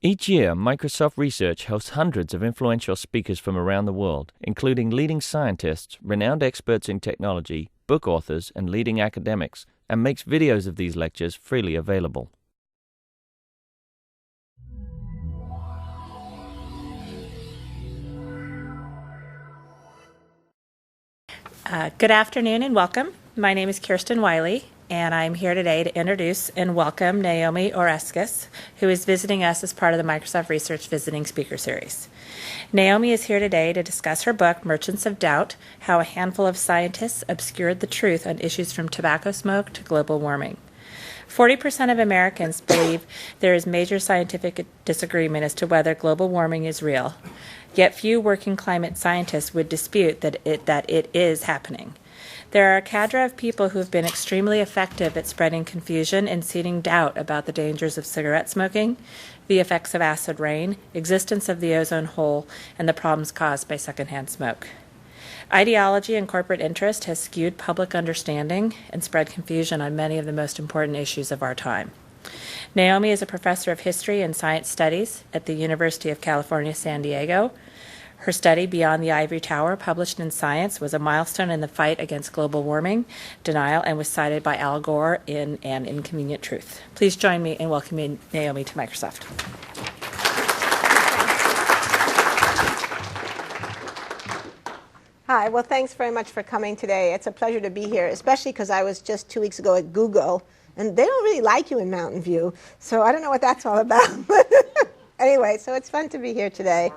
Each year, Microsoft Research hosts hundreds of influential speakers from around the world, including leading scientists, renowned experts in technology, book authors, and leading academics, and makes videos of these lectures freely available. Good afternoon and welcome. My name is Kirsten Wiley, and I'm here today to introduce and welcome Naomi Oreskes, who is visiting us as part of the Microsoft Research Visiting Speaker Series. Naomi is here today to discuss her book, Merchants of Doubt: How a Handful of Scientists Obscured the Truth on Issues from Tobacco Smoke to Global Warming. 40% of Americans believe there is major scientific disagreement as to whether global warming is real, yet few working climate scientists would dispute that it is happening. There are a cadre of people who have been extremely effective at spreading confusion and seeding doubt about the dangers of cigarette smoking, the effects of acid rain, existence of the ozone hole, and the problems caused by secondhand smoke. Ideology and corporate interest has skewed public understanding and spread confusion on many of the most important issues of our time. Naomi is a professor of history and science studies at the University of California, San Diego. Her study, Beyond the Ivory Tower, published in Science, was a milestone in the fight against global warming denial and was cited by Al Gore in An Inconvenient Truth. Please join me in welcoming Naomi to Microsoft. Hi, well, thanks very much for coming today. It's a pleasure to be here, especially because I was just 2 weeks ago at Google, and they don't really like you in Mountain View, so I don't know what that's all about. Anyway, so it's fun to be here today.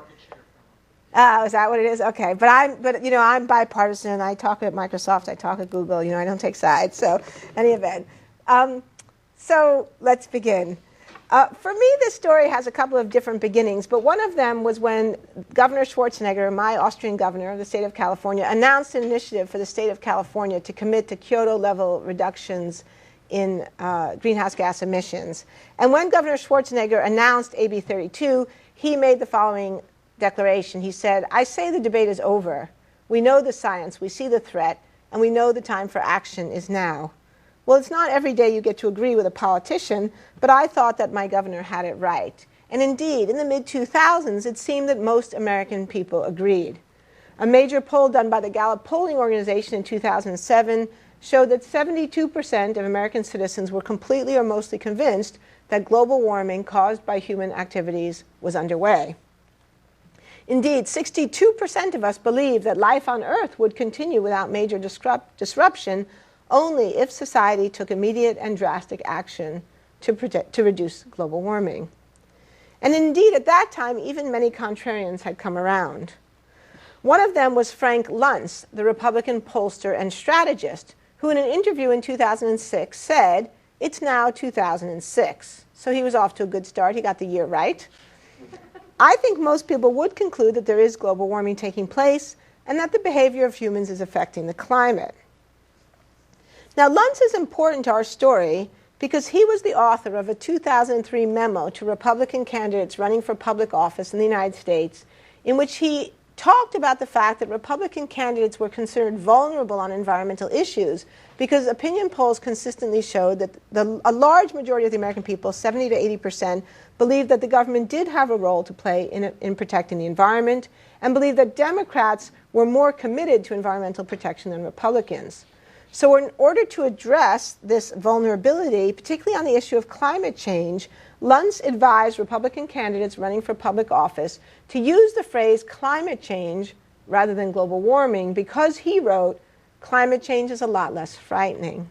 Is that what it is? Okay, but I'm bipartisan. I talk at Microsoft, I talk at Google. I don't take sides. So, any event. So let's begin. For me, this story has a couple of different beginnings, but one of them was when Governor Schwarzenegger, my Austrian governor of the state of California, announced an initiative for the state of California to commit to Kyoto-level reductions in greenhouse gas emissions. And when Governor Schwarzenegger announced AB 32, he made the following declaration. He said, "I say the debate is over. We know the science, we see the threat, and we know the time for action is now." Well, it's not every day you get to agree with a politician, but I thought that my governor had it right. And indeed, in the mid-2000s, it seemed that most American people agreed. A major poll done by the Gallup polling organization in 2007 showed that 72% of American citizens were completely or mostly convinced that global warming caused by human activities was underway. Indeed, 62% of us believe that life on Earth would continue without major disruption only if society took immediate and drastic action to reduce global warming. And indeed, at that time, even many contrarians had come around. One of them was Frank Luntz, the Republican pollster and strategist, who in an interview in 2006 said, "It's now 2006. So he was off to a good start. He got the year right. I think most people would conclude that there is global warming taking place and that the behavior of humans is affecting the climate. Now, Luntz is important to our story because he was the author of a 2003 memo to Republican candidates running for public office in the United States, in which he talked about the fact that Republican candidates were considered vulnerable on environmental issues because opinion polls consistently showed that a large majority of the American people, 70 to 80%, believed that the government did have a role to play in protecting the environment, and believed that Democrats were more committed to environmental protection than Republicans. So in order to address this vulnerability, particularly on the issue of climate change, Luntz advised Republican candidates running for public office to use the phrase climate change rather than global warming because, he wrote, climate change is a lot less frightening.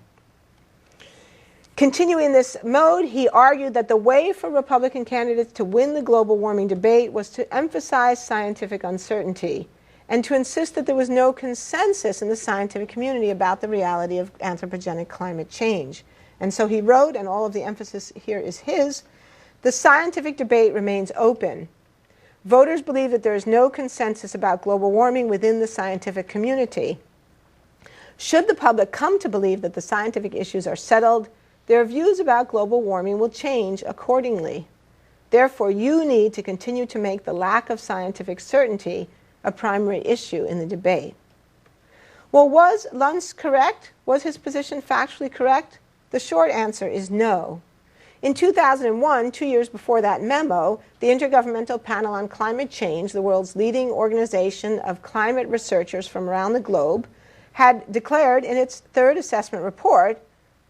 Continuing this mode, he argued that the way for Republican candidates to win the global warming debate was to emphasize scientific uncertainty and to insist that there was no consensus in the scientific community about the reality of anthropogenic climate change. And so he wrote, and all of the emphasis here is his, "The scientific debate remains open. Voters believe that there is no consensus about global warming within the scientific community. Should the public come to believe that the scientific issues are settled, their views about global warming will change accordingly. Therefore, you need to continue to make the lack of scientific certainty a primary issue in the debate." Well, was Luntz correct? Was his position factually correct? The short answer is no. In 2001, 2 years before that memo, the Intergovernmental Panel on Climate Change, the world's leading organization of climate researchers from around the globe, had declared in its third assessment report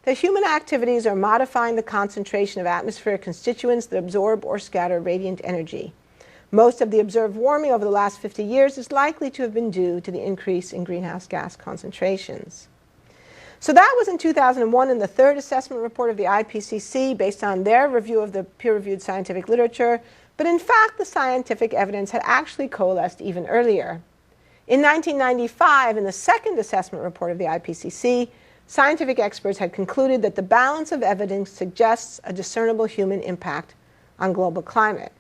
that human activities are modifying the concentration of atmospheric constituents that absorb or scatter radiant energy. Most of the observed warming over the last 50 years is likely to have been due to the increase in greenhouse gas concentrations. So that was in 2001 in the third assessment report of the IPCC based on their review of the peer-reviewed scientific literature, but in fact the scientific evidence had actually coalesced even earlier. In 1995, in the second assessment report of the IPCC, scientific experts had concluded that the balance of evidence suggests a discernible human impact on global climate.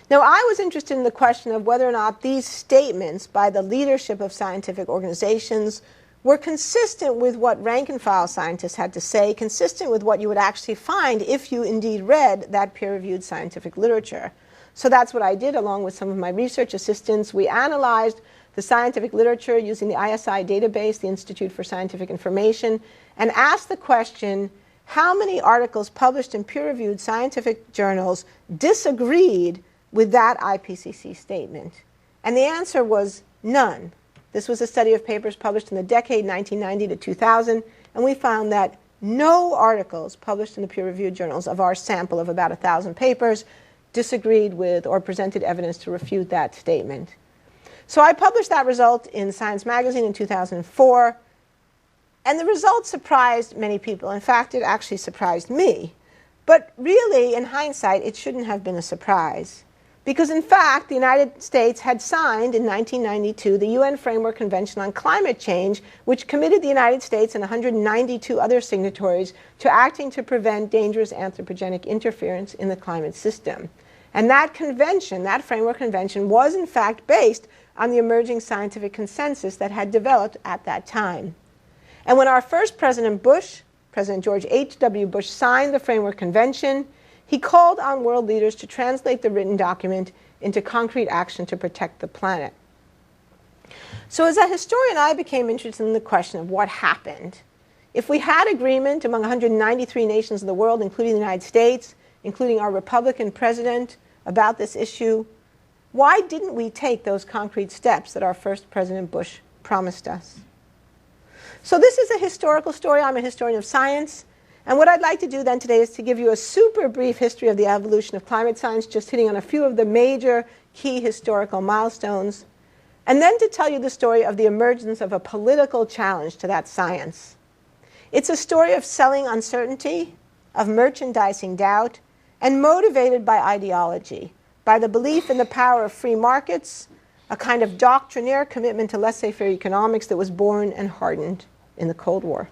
Now, I was interested in the question of whether or not these statements by the leadership of scientific organizations were consistent with what rank-and-file scientists had to say, consistent with what you would actually find if you indeed read that peer-reviewed scientific literature. So that's what I did along with some of my research assistants. We analyzed the scientific literature using the ISI database, the Institute for Scientific Information, and asked the question, how many articles published in peer-reviewed scientific journals disagreed with that IPCC statement? And the answer was none. This was a study of papers published in the decade 1990 to 2000, and we found that no articles published in the peer-reviewed journals of our sample of about 1,000 papers disagreed with or presented evidence to refute that statement. So I published that result in Science magazine in 2004, and the result surprised many people. In fact, it actually surprised me. But really, in hindsight, it shouldn't have been a surprise. Because in fact, the United States had signed in 1992 the UN Framework Convention on Climate Change, which committed the United States and 192 other signatories to acting to prevent dangerous anthropogenic interference in the climate system. And that convention, that framework convention, was in fact based on the emerging scientific consensus that had developed at that time. And when our first President Bush, President George H.W. Bush, signed the framework convention, he called on world leaders to translate the written document into concrete action to protect the planet. So as a historian, I became interested in the question of what happened. If we had agreement among 193 nations of the world, including the United States, including our Republican president, about this issue, why didn't we take those concrete steps that our first President Bush promised us? So this is a historical story. I'm a historian of science. And what I'd like to do then today is to give you a super brief history of the evolution of climate science, just hitting on a few of the major key historical milestones, and then to tell you the story of the emergence of a political challenge to that science. It's a story of selling uncertainty, of merchandising doubt, and motivated by ideology, by the belief in the power of free markets, a kind of doctrinaire commitment to laissez-faire economics that was born and hardened in the Cold War.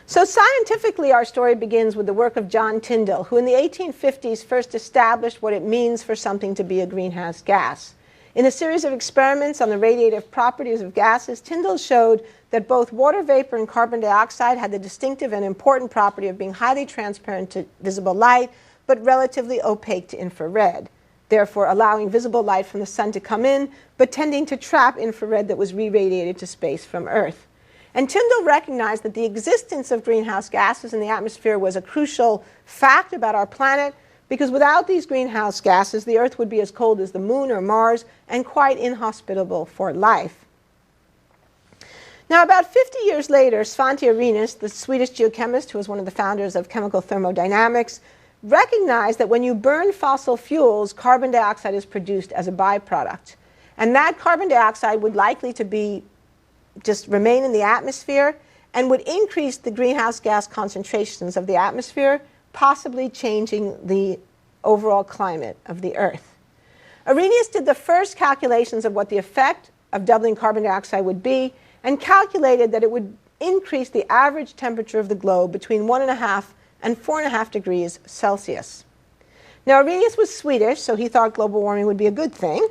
So scientifically, our story begins with the work of John Tyndall, who in the 1850s first established what it means for something to be a greenhouse gas. In a series of experiments on the radiative properties of gases, Tyndall showed that both water vapor and carbon dioxide had the distinctive and important property of being highly transparent to visible light, but relatively opaque to infrared, therefore allowing visible light from the sun to come in, but tending to trap infrared that was re-radiated to space from Earth. And Tyndall recognized that the existence of greenhouse gases in the atmosphere was a crucial fact about our planet, because without these greenhouse gases, the Earth would be as cold as the Moon or Mars and quite inhospitable for life. Now, about 50 years later, Svante Arrhenius, the Swedish geochemist who was one of the founders of chemical thermodynamics, recognized that when you burn fossil fuels, carbon dioxide is produced as a byproduct. And that carbon dioxide would likely to be just remain in the atmosphere and would increase the greenhouse gas concentrations of the atmosphere, possibly changing the overall climate of the Earth. Arrhenius did the first calculations of what the effect of doubling carbon dioxide would be, and calculated that it would increase the average temperature of the globe between 1.5 and 4.5 degrees Celsius. Now, Arrhenius was Swedish, so he thought global warming would be a good thing.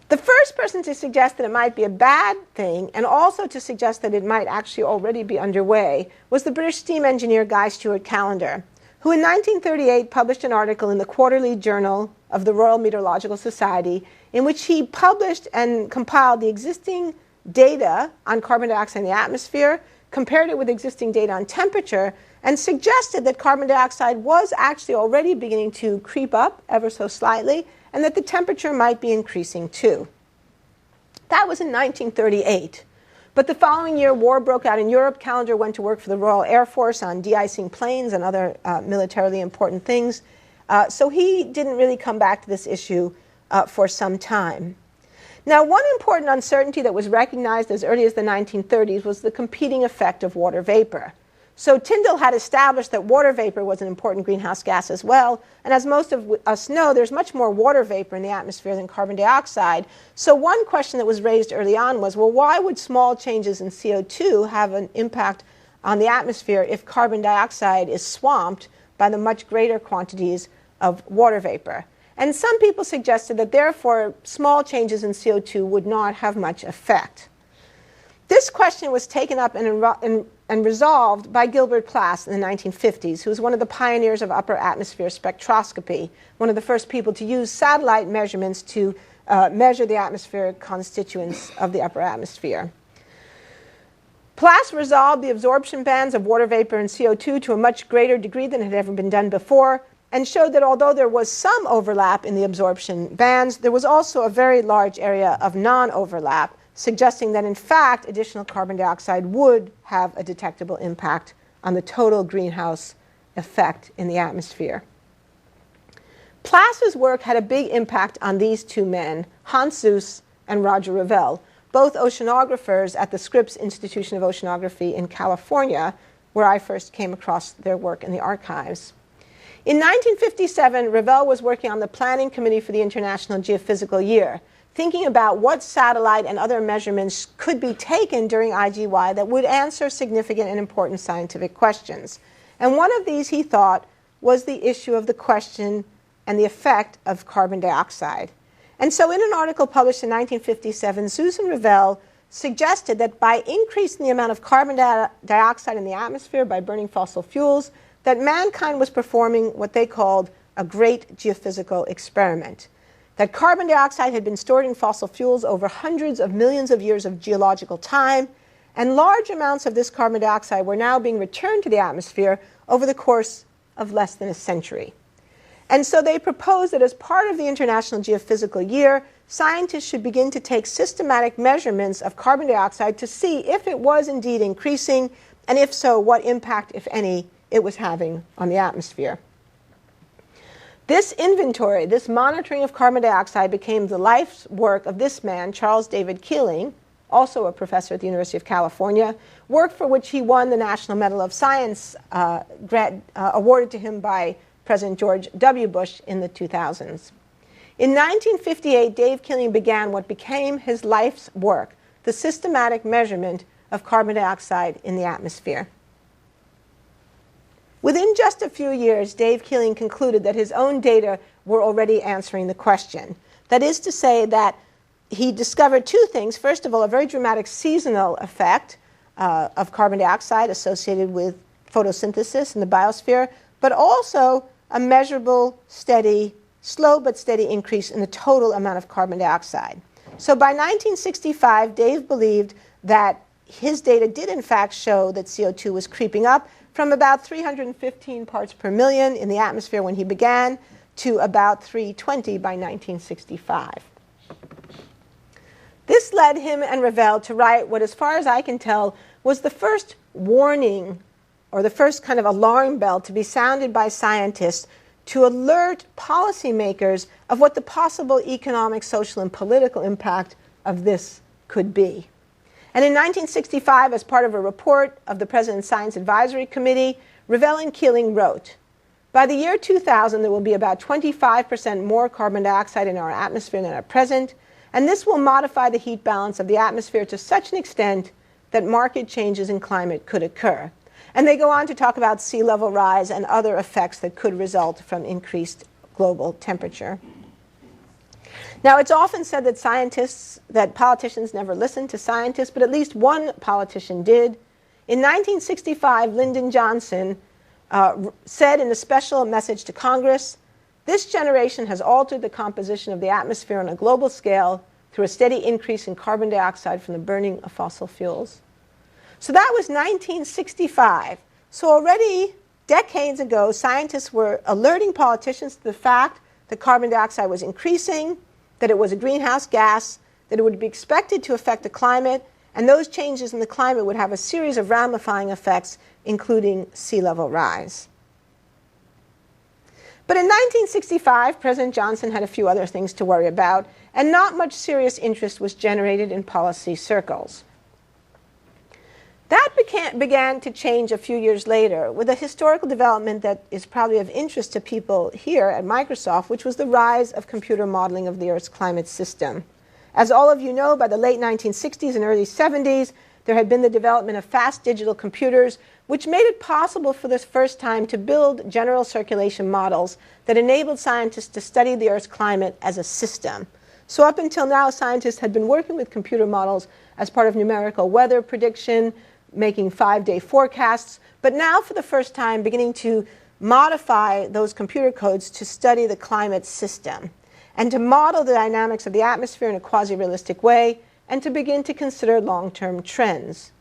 The first person to suggest that it might be a bad thing, and also to suggest that it might actually already be underway, was the British steam engineer Guy Stewart Callendar, who in 1938 published an article in the Quarterly Journal of the Royal Meteorological Society in which he published and compiled the existing data on carbon dioxide in the atmosphere, compared it with existing data on temperature, and suggested that carbon dioxide was actually already beginning to creep up ever so slightly, and that the temperature might be increasing too. That was in 1938. But the following year, war broke out in Europe. Callender went to work for the Royal Air Force on de-icing planes and other militarily important things. So he didn't really come back to this issue for some time. Now, one important uncertainty that was recognized as early as the 1930s was the competing effect of water vapor. So Tyndall had established that water vapor was an important greenhouse gas as well. And as most of us know, there's much more water vapor in the atmosphere than carbon dioxide. So one question that was raised early on was, well, why would small changes in CO2 have an impact on the atmosphere if carbon dioxide is swamped by the much greater quantities of water vapor? And some people suggested that therefore small changes in CO2 would not have much effect. This question was taken up and resolved by Gilbert Plas in the 1950s, who was one of the pioneers of upper atmosphere spectroscopy, one of the first people to use satellite measurements to measure the atmospheric constituents of the upper atmosphere. Plas resolved the absorption bands of water vapor and CO2 to a much greater degree than had ever been done before, and showed that although there was some overlap in the absorption bands, there was also a very large area of non-overlap, suggesting that in fact additional carbon dioxide would have a detectable impact on the total greenhouse effect in the atmosphere. Plas's work had a big impact on these two men, Hans Suess and Roger Revelle, both oceanographers at the Scripps Institution of Oceanography in California, where I first came across their work in the archives. In 1957, Revelle was working on the planning committee for the International Geophysical Year, thinking about what satellite and other measurements could be taken during IGY that would answer significant and important scientific questions. And one of these, he thought, was the issue of the question and the effect of carbon dioxide. And so in an article published in 1957, Suess and Revelle suggested that by increasing the amount of carbon dioxide in the atmosphere by burning fossil fuels, that mankind was performing what they called a great geophysical experiment. That carbon dioxide had been stored in fossil fuels over hundreds of millions of years of geological time, and large amounts of this carbon dioxide were now being returned to the atmosphere over the course of less than a century. And so they proposed that as part of the International Geophysical Year, scientists should begin to take systematic measurements of carbon dioxide to see if it was indeed increasing, and if so, what impact, if any, it was having on the atmosphere. This inventory, this monitoring of carbon dioxide, became the life's work of this man, Charles David Keeling, also a professor at the University of California, work for which he won the National Medal of Science awarded to him by President George W. Bush in the 2000s. In 1958, Dave Keeling began what became his life's work, the systematic measurement of carbon dioxide in the atmosphere. Within just a few years, Dave Keeling concluded that his own data were already answering the question. That is to say that he discovered two things. First of all, a very dramatic seasonal effect of carbon dioxide associated with photosynthesis in the biosphere, but also a measurable, steady, slow but steady increase in the total amount of carbon dioxide. So by 1965, Dave believed that his data did in fact show that CO2 was creeping up from about 315 parts per million in the atmosphere when he began to about 320 by 1965. This led him and Revelle to write what, as far as I can tell, was the first warning or the first kind of alarm bell to be sounded by scientists to alert policymakers of what the possible economic, social, and political impact of this could be. And in 1965, as part of a report of the President's Science Advisory Committee, Revelle and Keeling wrote, "By the year 2000, there will be about 25% more carbon dioxide in our atmosphere than at present, and this will modify the heat balance of the atmosphere to such an extent that marked changes in climate could occur." And they go on to talk about sea level rise and other effects that could result from increased global temperature. Now, it's often said that politicians never listen to scientists, but at least one politician did. In 1965, Lyndon Johnson said in a special message to Congress, "This generation has altered the composition of the atmosphere on a global scale through a steady increase in carbon dioxide from the burning of fossil fuels." So that was 1965. So already decades ago, scientists were alerting politicians to the fact that carbon dioxide was increasing, that it was a greenhouse gas, that it would be expected to affect the climate, and those changes in the climate would have a series of ramifying effects, including sea level rise. But in 1965, President Johnson had a few other things to worry about, and not much serious interest was generated in policy circles. That began to change a few years later with a historical development that is probably of interest to people here at Microsoft, which was the rise of computer modeling of the Earth's climate system. As all of you know, by the late 1960s and early 70s, there had been the development of fast digital computers, which made it possible for the first time to build general circulation models that enabled scientists to study the Earth's climate as a system. So up until now, scientists had been working with computer models as part of numerical weather prediction, making 5-day forecasts, but now for the first time beginning to modify those computer codes to study the climate system and to model the dynamics of the atmosphere in a quasi-realistic way and to begin to consider long-term trends.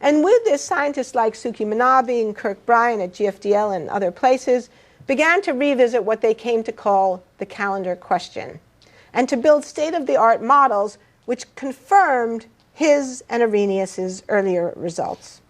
And with this, scientists like Suki Manabe and Kirk Bryan at GFDL and other places began to revisit what they came to call the calendar question and to build state-of-the-art models which confirmed his and Arrhenius's earlier results.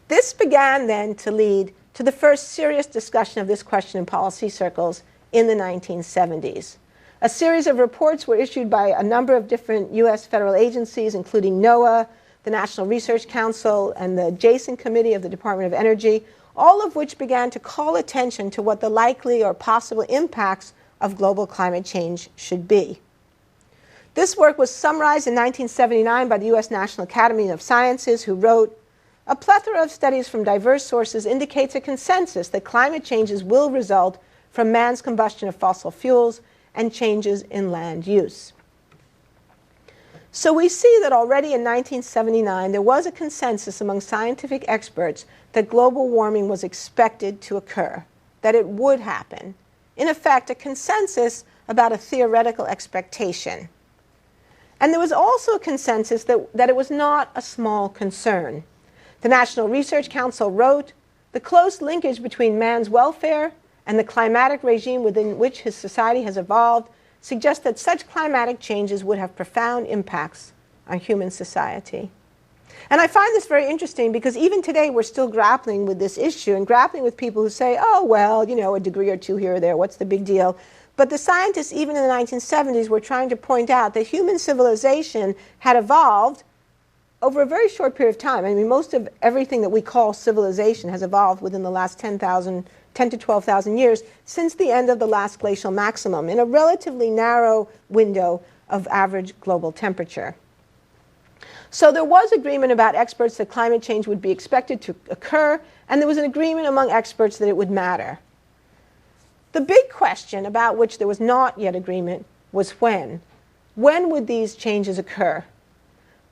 This began then to lead to the first serious discussion of this question in policy circles in the 1970s. A series of reports were issued by a number of different U.S. federal agencies, including NOAA, the National Research Council, and the Jason Committee of the Department of Energy, all of which began to call attention to what the likely or possible impacts of global climate change should be. This work was summarized in 1979 by the U.S. National Academy of Sciences, who wrote, "A plethora of studies from diverse sources indicates a consensus that climate changes will result from man's combustion of fossil fuels and changes in land use." So we see that already in 1979 there was a consensus among scientific experts that global warming was expected to occur, that it would happen. In effect, a consensus about a theoretical expectation. And there was also a consensus that it was not a small concern. The National Research Council wrote, "The close linkage between man's welfare and the climatic regime within which his society has evolved suggests that such climatic changes would have profound impacts on human society." And I find this very interesting because even today we're still grappling with this issue and grappling with people who say, oh, well, you know, a degree or two here or there, what's the big deal? But the scientists, even in the 1970s, were trying to point out that human civilization had evolved over a very short period of time. I mean, most of everything that we call civilization has evolved within the last 10 to 12,000 years since the end of the last glacial maximum in a relatively narrow window of average global temperature. So there was agreement about experts that climate change would be expected to occur, and there was an agreement among experts that it would matter. The big question about which there was not yet agreement was when. When would these changes occur?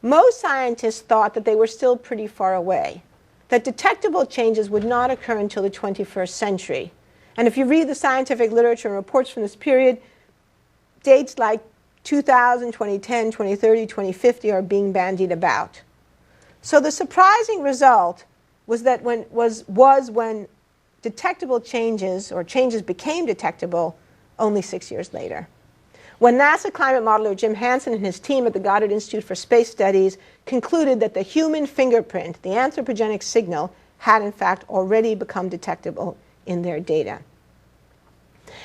Most scientists thought that they were still pretty far away, that detectable changes would not occur until the 21st century. And if you read the scientific literature and reports from this period, dates like 2000, 2010, 2030, 2050 are being bandied about. So the surprising result was that when detectable changes, or changes became detectable, only 6 years later. When NASA climate modeler Jim Hansen and his team at the Goddard Institute for Space Studies concluded that the human fingerprint, the anthropogenic signal, had in fact already become detectable in their data.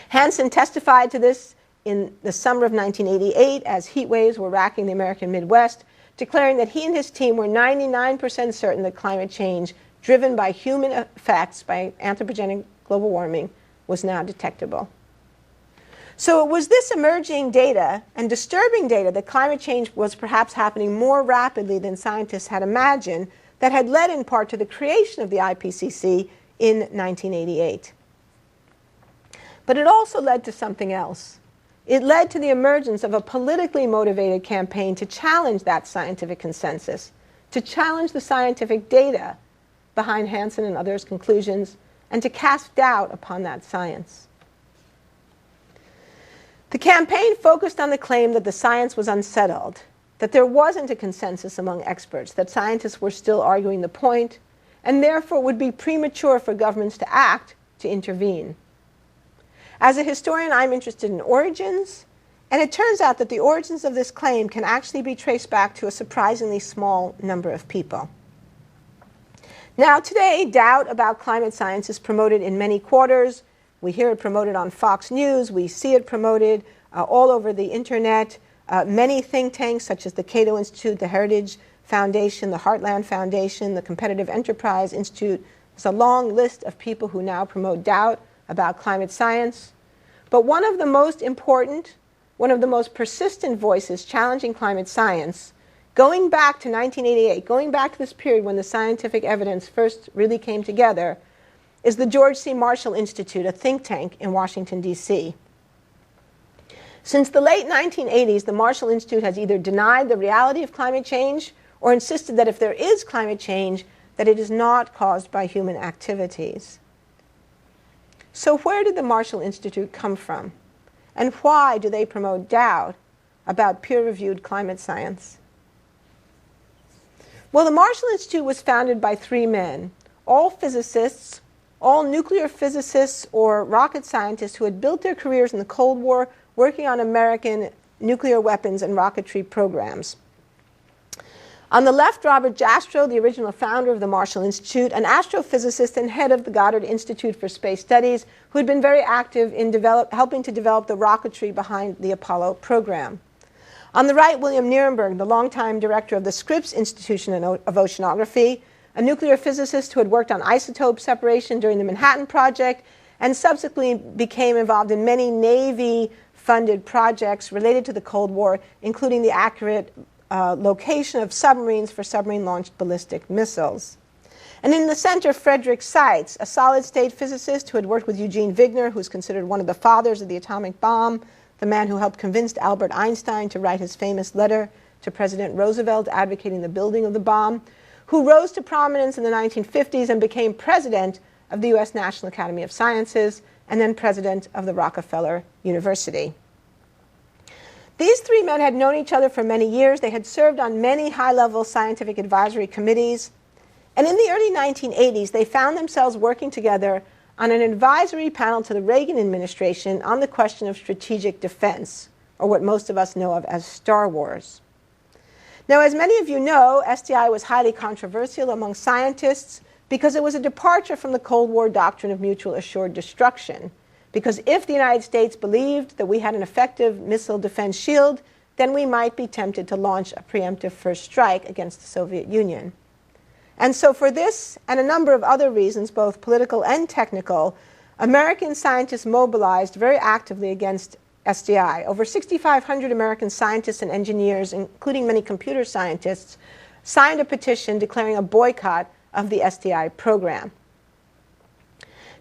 Hansen testified to this in the summer of 1988 as heat waves were racking the American Midwest, declaring that he and his team were 99% certain that climate change driven by human effects, by anthropogenic global warming, was now detectable. So it was this emerging data and disturbing data that climate change was perhaps happening more rapidly than scientists had imagined that had led in part to the creation of the IPCC in 1988. But it also led to something else. It led to the emergence of a politically motivated campaign to challenge that scientific consensus, to challenge the scientific data behind Hansen and others' conclusions, and to cast doubt upon that science. The campaign focused on the claim that the science was unsettled, that there wasn't a consensus among experts, that scientists were still arguing the point, and therefore it would be premature for governments to act to intervene. As a historian, I'm interested in origins, and it turns out that the origins of this claim can actually be traced back to a surprisingly small number of people. Now, today, doubt about climate science is promoted in many quarters. We hear it promoted on Fox News. We see it promoted all over the internet. Many think tanks, such as the Cato Institute, the Heritage Foundation, the Heartland Foundation, the Competitive Enterprise Institute. There's a long list of people who now promote doubt about climate science. But one of the most important, one of the most persistent voices challenging climate science, going back to 1988, going back to this period when the scientific evidence first really came together, is the George C. Marshall Institute, a think tank in Washington, D.C. Since the late 1980s, the Marshall Institute has either denied the reality of climate change or insisted that if there is climate change, that it is not caused by human activities. So where did the Marshall Institute come from? And why do they promote doubt about peer-reviewed climate science? Well, the Marshall Institute was founded by three men, all physicists, all nuclear physicists or rocket scientists who had built their careers in the Cold War working on American nuclear weapons and rocketry programs. On the left, Robert Jastrow, the original founder of the Marshall Institute, an astrophysicist and head of the Goddard Institute for Space Studies, who had been very active in helping to develop the rocketry behind the Apollo program. On the right, William Nierenberg, the longtime director of the Scripps Institution of Oceanography, a nuclear physicist who had worked on isotope separation during the Manhattan Project and subsequently became involved in many Navy-funded projects related to the Cold War, including the accurate location of submarines for submarine-launched ballistic missiles. And in the center, Frederick Seitz, a solid-state physicist who had worked with Eugene Wigner, who's considered one of the fathers of the atomic bomb, the man who helped convince Albert Einstein to write his famous letter to President Roosevelt advocating the building of the bomb, who rose to prominence in the 1950s and became president of the U.S. National Academy of Sciences and then president of the Rockefeller University. These three men had known each other for many years. They had served on many high-level scientific advisory committees. And in the early 1980s, they found themselves working together on an advisory panel to the Reagan administration on the question of strategic defense, or what most of us know of as Star Wars. Now, as many of you know, SDI was highly controversial among scientists because it was a departure from the Cold War doctrine of mutual assured destruction. Because if the United States believed that we had an effective missile defense shield, then we might be tempted to launch a preemptive first strike against the Soviet Union. And so for this and a number of other reasons, both political and technical, American scientists mobilized very actively against SDI. Over 6,500 American scientists and engineers, including many computer scientists, signed a petition declaring a boycott of the SDI program.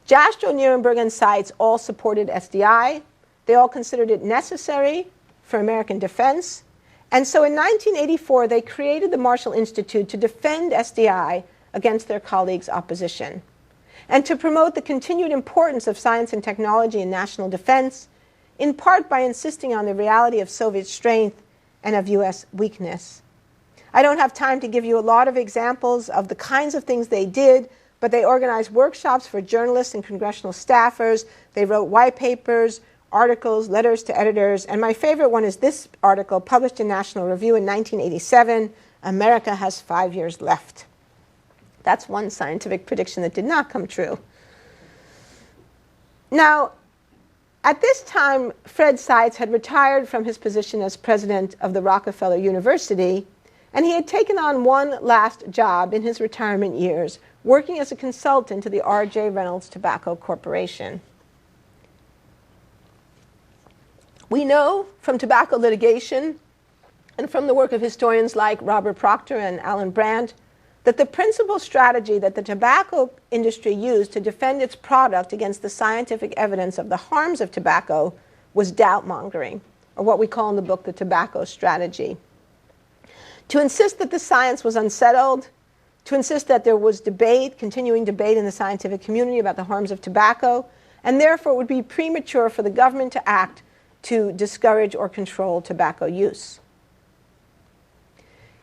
Jastrow, Nierenberg, and Seitz all supported SDI. They all considered it necessary for American defense. And so in 1984, they created the Marshall Institute to defend SDI against their colleagues' opposition and to promote the continued importance of science and technology in national defense, in part by insisting on the reality of Soviet strength and of U.S. weakness. I don't have time to give you a lot of examples of the kinds of things they did, but they organized workshops for journalists and congressional staffers. They wrote white papers, articles, letters to editors, and my favorite one is this article published in National Review in 1987, America Has 5 Years Left. That's one scientific prediction that did not come true. Now, at this time, Fred Seitz had retired from his position as president of the Rockefeller University, and he had taken on one last job in his retirement years, working as a consultant to the R.J. Reynolds Tobacco Corporation. We know from tobacco litigation and from the work of historians like Robert Proctor and Alan Brandt that the principal strategy that the tobacco industry used to defend its product against the scientific evidence of the harms of tobacco was doubt-mongering, or what we call in the book the tobacco strategy. To insist that the science was unsettled, to insist that there was debate, continuing debate in the scientific community about the harms of tobacco, and therefore it would be premature for the government to act to discourage or control tobacco use.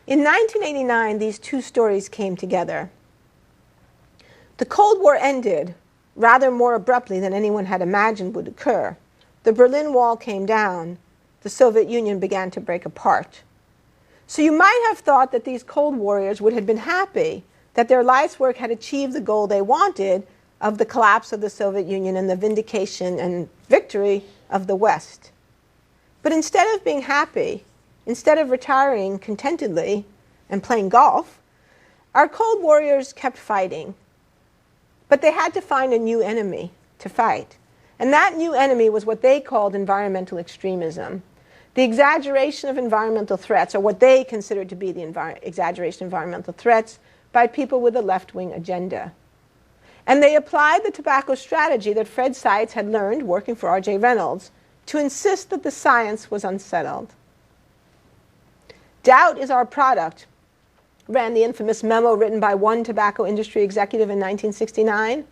In 1989, these two stories came together. The Cold War ended rather more abruptly than anyone had imagined would occur. The Berlin Wall came down. The Soviet Union began to break apart. So you might have thought that these Cold Warriors would have been happy that their life's work had achieved the goal they wanted of the collapse of the Soviet Union and the vindication and victory of the West. But instead of being happy, instead of retiring contentedly and playing golf, our Cold Warriors kept fighting. But they had to find a new enemy to fight. And that new enemy was what they called environmental extremism. The exaggeration of environmental threats, or what they considered to be the exaggeration of environmental threats, by people with a left-wing agenda. And they applied the tobacco strategy that Fred Seitz had learned working for R.J. Reynolds to insist that the science was unsettled. Doubt is our product, ran the infamous memo written by one tobacco industry executive in 1969,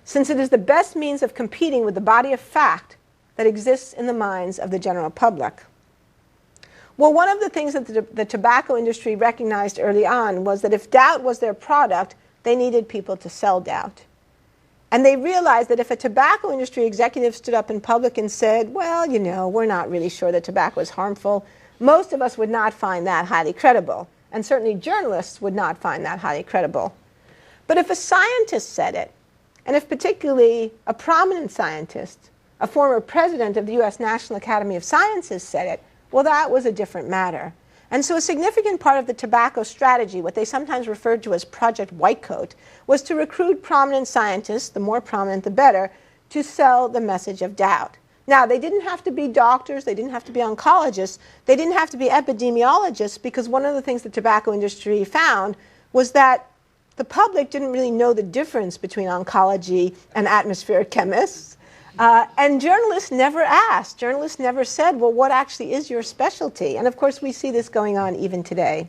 since it is the best means of competing with the body of fact that exists in the minds of the general public. Well, one of the things that the tobacco industry recognized early on was that if doubt was their product, they needed people to sell doubt. And they realized that if a tobacco industry executive stood up in public and said, well, you know, we're not really sure that tobacco is harmful, most of us would not find that highly credible. And certainly journalists would not find that highly credible. But if a scientist said it, and if particularly a prominent scientist, a former president of the U.S. National Academy of Sciences said it, well, that was a different matter. And so a significant part of the tobacco strategy, what they sometimes referred to as Project Whitecoat, was to recruit prominent scientists, the more prominent the better, to sell the message of doubt. Now, they didn't have to be doctors, they didn't have to be oncologists, they didn't have to be epidemiologists, because one of the things the tobacco industry found was that the public didn't really know the difference between oncology and atmospheric chemists. And journalists never asked. Journalists never said, well, what actually is your specialty? And of course, we see this going on even today.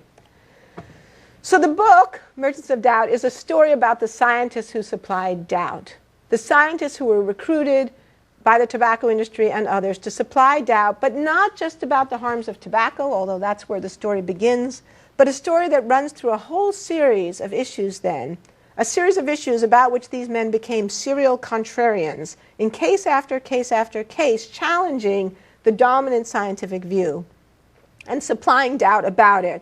So the book, Merchants of Doubt, is a story about the scientists who supplied doubt. The scientists who were recruited by the tobacco industry and others to supply doubt, but not just about the harms of tobacco, although that's where the story begins, but a story that runs through a whole series of issues then, a series of issues about which these men became serial contrarians, in case after case after case, challenging the dominant scientific view and supplying doubt about it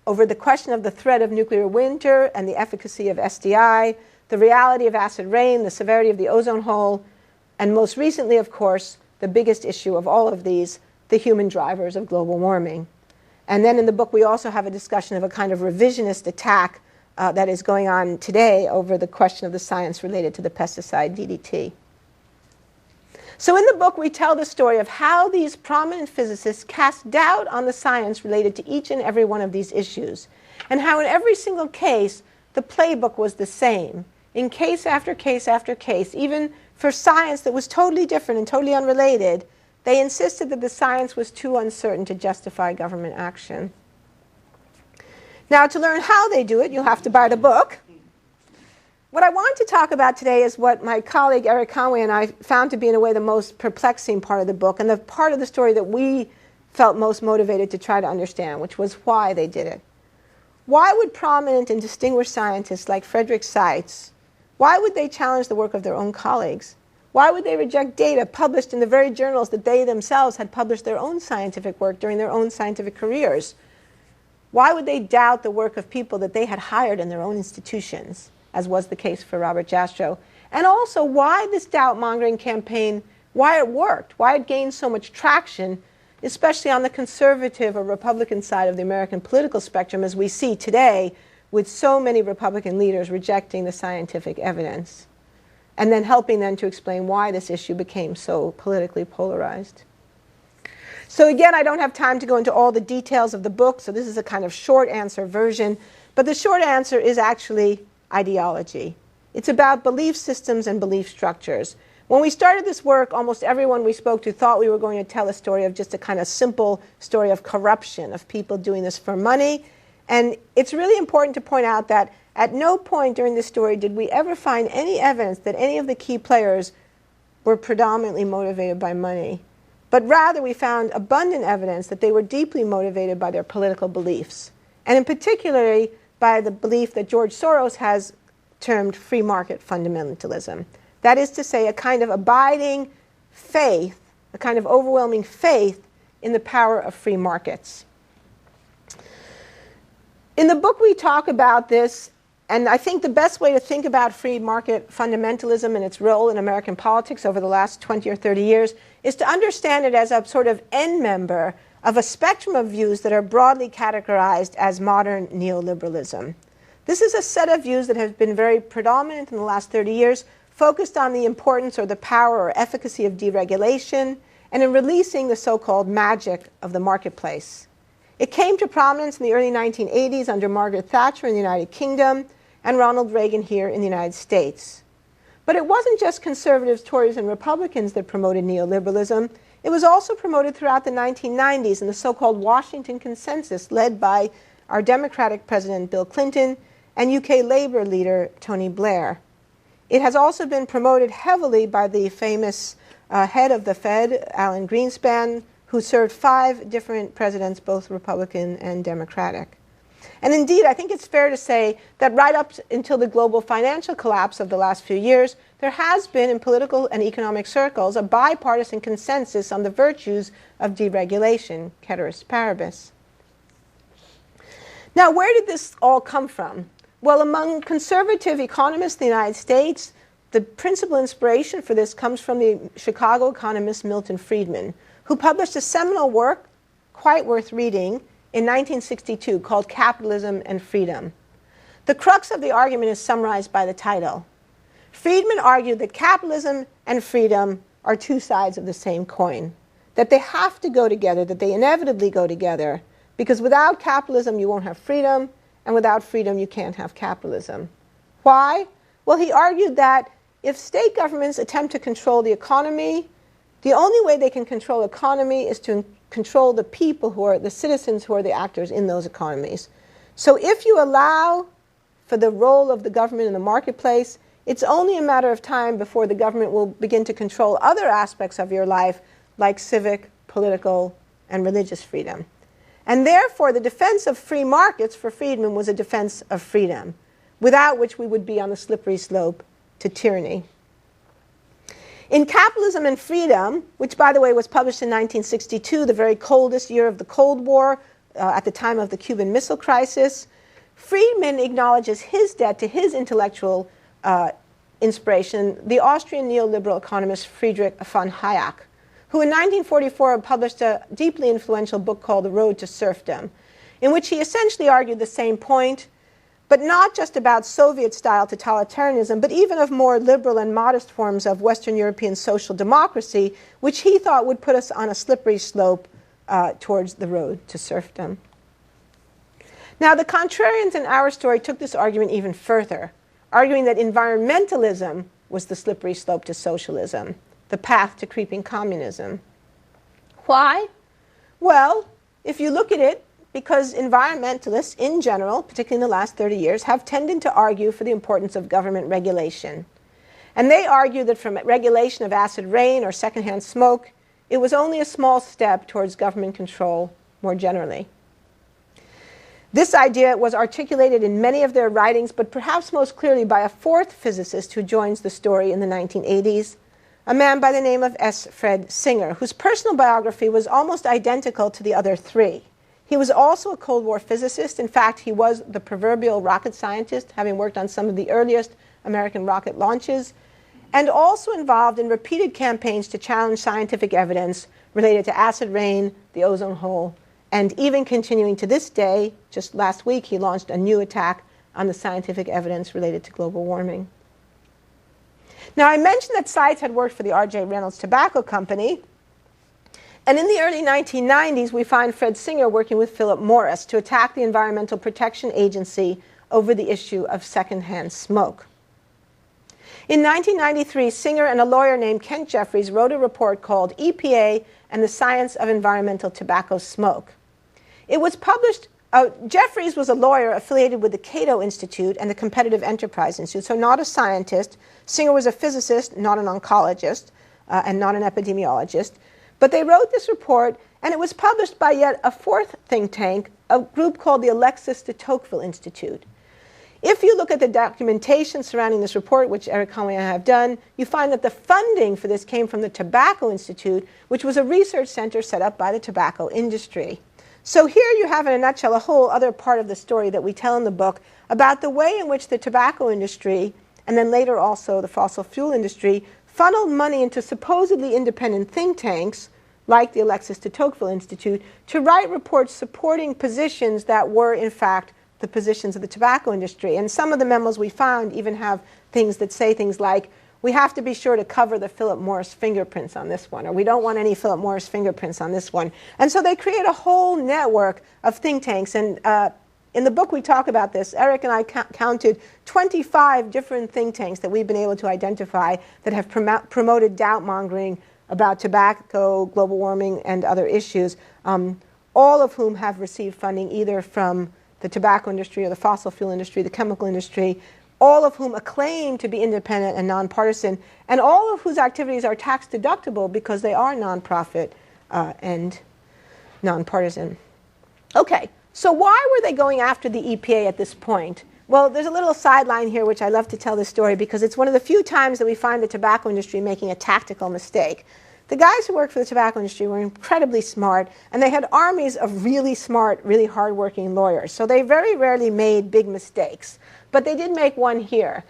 over the question of the threat of nuclear winter and the efficacy of SDI, the reality of acid rain, the severity of the ozone hole, and most recently, of course, the biggest issue of all of these, the human drivers of global warming. And then in the book, we also have a discussion of a kind of revisionist attack that is going on today over the question of the science related to the pesticide DDT. So in the book, we tell the story of how these prominent physicists cast doubt on the science related to each and every one of these issues, and how in every single case, the playbook was the same. In case after case after case, even for science that was totally different and totally unrelated, they insisted that the science was too uncertain to justify government action. Now, to learn how they do it, you'll have to buy the book. What I want to talk about today is what my colleague Eric Conway and I found to be, in a way, the most perplexing part of the book, and the part of the story that we felt most motivated to try to understand, which was why they did it. Why would prominent and distinguished scientists like Frederick Seitz, why would they challenge the work of their own colleagues? Why would they reject data published in the very journals that they themselves had published their own scientific work during their own scientific careers? Why would they doubt the work of people that they had hired in their own institutions, as was the case for Robert Jastrow? And also, why this doubt-mongering campaign, why it worked, why it gained so much traction, especially on the conservative or Republican side of the American political spectrum, as we see today, with so many Republican leaders rejecting the scientific evidence, and then helping them to explain why this issue became so politically polarized. So again, I don't have time to go into all the details of the book, so this is a kind of short answer version. But the short answer is actually ideology. It's about belief systems and belief structures. When we started this work, almost everyone we spoke to thought we were going to tell a story of just a kind of simple story of corruption, of people doing this for money. And it's really important to point out that at no point during this story did we ever find any evidence that any of the key players were predominantly motivated by money. But rather, we found abundant evidence that they were deeply motivated by their political beliefs. and in particularly by the belief that George Soros has termed free market fundamentalism. That is to say, a kind of abiding faith, a kind of overwhelming faith in the power of free markets. In the book we talk about this, and I think the best way to think about free market fundamentalism and its role in American politics over the last 20 or 30 years is to understand it as a sort of end member of a spectrum of views that are broadly categorized as modern neoliberalism. This is a set of views that have been very predominant in the last 30 years, focused on the importance or the power or efficacy of deregulation and in releasing the so-called magic of the marketplace. It came to prominence in the early 1980s under Margaret Thatcher in the United Kingdom and Ronald Reagan here in the United States. But it wasn't just conservatives, Tories, and Republicans that promoted neoliberalism. It was also promoted throughout the 1990s in the so-called Washington Consensus led by our Democratic President Bill Clinton and UK Labour leader Tony Blair. It has also been promoted heavily by the famous head of the Fed, Alan Greenspan, who served 5 different presidents, both Republican and Democratic. And indeed, I think it's fair to say that right up until the global financial collapse of the last few years, there has been in political and economic circles a bipartisan consensus on the virtues of deregulation, ceteris paribus. Now, where did this all come from? Well, among conservative economists in the United States, the principal inspiration for this comes from the Chicago economist Milton Friedman, who published a seminal work, quite worth reading, in 1962 called Capitalism and Freedom. The crux of the argument is summarized by the title. Friedman argued that capitalism and freedom are 2 sides of the same coin, that they have to go together, that they inevitably go together, because without capitalism you won't have freedom, and without freedom you can't have capitalism. Why? Well, he argued that if state governments attempt to control the economy, the only way they can control the economy is to control the people who are the citizens who are the actors in those economies. So if you allow for the role of the government in the marketplace, it's only a matter of time before the government will begin to control other aspects of your life, like civic, political, and religious freedom. And therefore, the defense of free markets for Friedman was a defense of freedom, without which we would be on the slippery slope to tyranny. In Capitalism and Freedom, which, by the way, was published in 1962, the very coldest year of the Cold War, at the time of the Cuban Missile Crisis, Friedman acknowledges his debt to his intellectual inspiration, the Austrian neoliberal economist Friedrich von Hayek, who in 1944 published a deeply influential book called The Road to Serfdom, in which he essentially argued the same point, but not just about Soviet-style totalitarianism, but even of more liberal and modest forms of Western European social democracy, which he thought would put us on a slippery slope towards the road to serfdom. Now, the contrarians in our story took this argument even further, arguing that environmentalism was the slippery slope to socialism, the path to creeping communism. Why? Well, if you look at it, because environmentalists in general, particularly in the last 30 years, have tended to argue for the importance of government regulation. And they argue that from regulation of acid rain or secondhand smoke, it was only a small step towards government control more generally. This idea was articulated in many of their writings, but perhaps most clearly by a 4th physicist who joins the story in the 1980s, a man by the name of S. Fred Singer, whose personal biography was almost identical to the other 3. He was also a Cold War physicist. In fact, he was the proverbial rocket scientist, having worked on some of the earliest American rocket launches, and also involved in repeated campaigns to challenge scientific evidence related to acid rain, the ozone hole, and even continuing to this day. Just last week, he launched a new attack on the scientific evidence related to global warming. Now, I mentioned that Seitz had worked for the R.J. Reynolds Tobacco Company. And in the early 1990s, we find Fred Singer working with Philip Morris to attack the Environmental Protection Agency over the issue of secondhand smoke. In 1993, Singer and a lawyer named Kent Jeffries wrote a report called EPA and the Science of Environmental Tobacco Smoke. It was published, Jeffries was a lawyer affiliated with the Cato Institute and the Competitive Enterprise Institute, so not a scientist. Singer was a physicist, not an oncologist, and not an epidemiologist. But they wrote this report, And it was published by yet a fourth think tank, a group called the Alexis de Tocqueville Institute. If you look at the documentation surrounding this report, which Eric Conway and I have done, you find that the funding for this came from the Tobacco Institute, which was a research center set up by the tobacco industry. So here you have, in a nutshell, a whole other part of the story that we tell in the book about the way in which the tobacco industry, and then later also the fossil fuel industry, funneled money into supposedly independent think tanks, like the Alexis de Tocqueville Institute, to write reports supporting positions that were, in fact, the positions of the tobacco industry. And some of the memos we found even have things that say things like, we have to be sure to cover the Philip Morris fingerprints on this one, or we don't want any Philip Morris fingerprints on this one. And so they create a whole network of think tanks. And in the book we talk about this. Eric and I counted 25 different think tanks that we've been able to identify that have promoted doubt-mongering about tobacco, global warming, and other issues, all of whom have received funding either from the tobacco industry or the fossil fuel industry, the chemical industry, all of whom acclaim to be independent and nonpartisan, and all of whose activities are tax deductible because they are nonprofit and nonpartisan. Okay, so why were they going after the EPA at this point? Well, there's a little sideline here which I love to tell this story because it's one of the few times that we find the tobacco industry making a tactical mistake. The guys who worked for the tobacco industry were incredibly smart, and they had armies of really smart, really hardworking lawyers. So they very rarely made big mistakes. But they did make one here.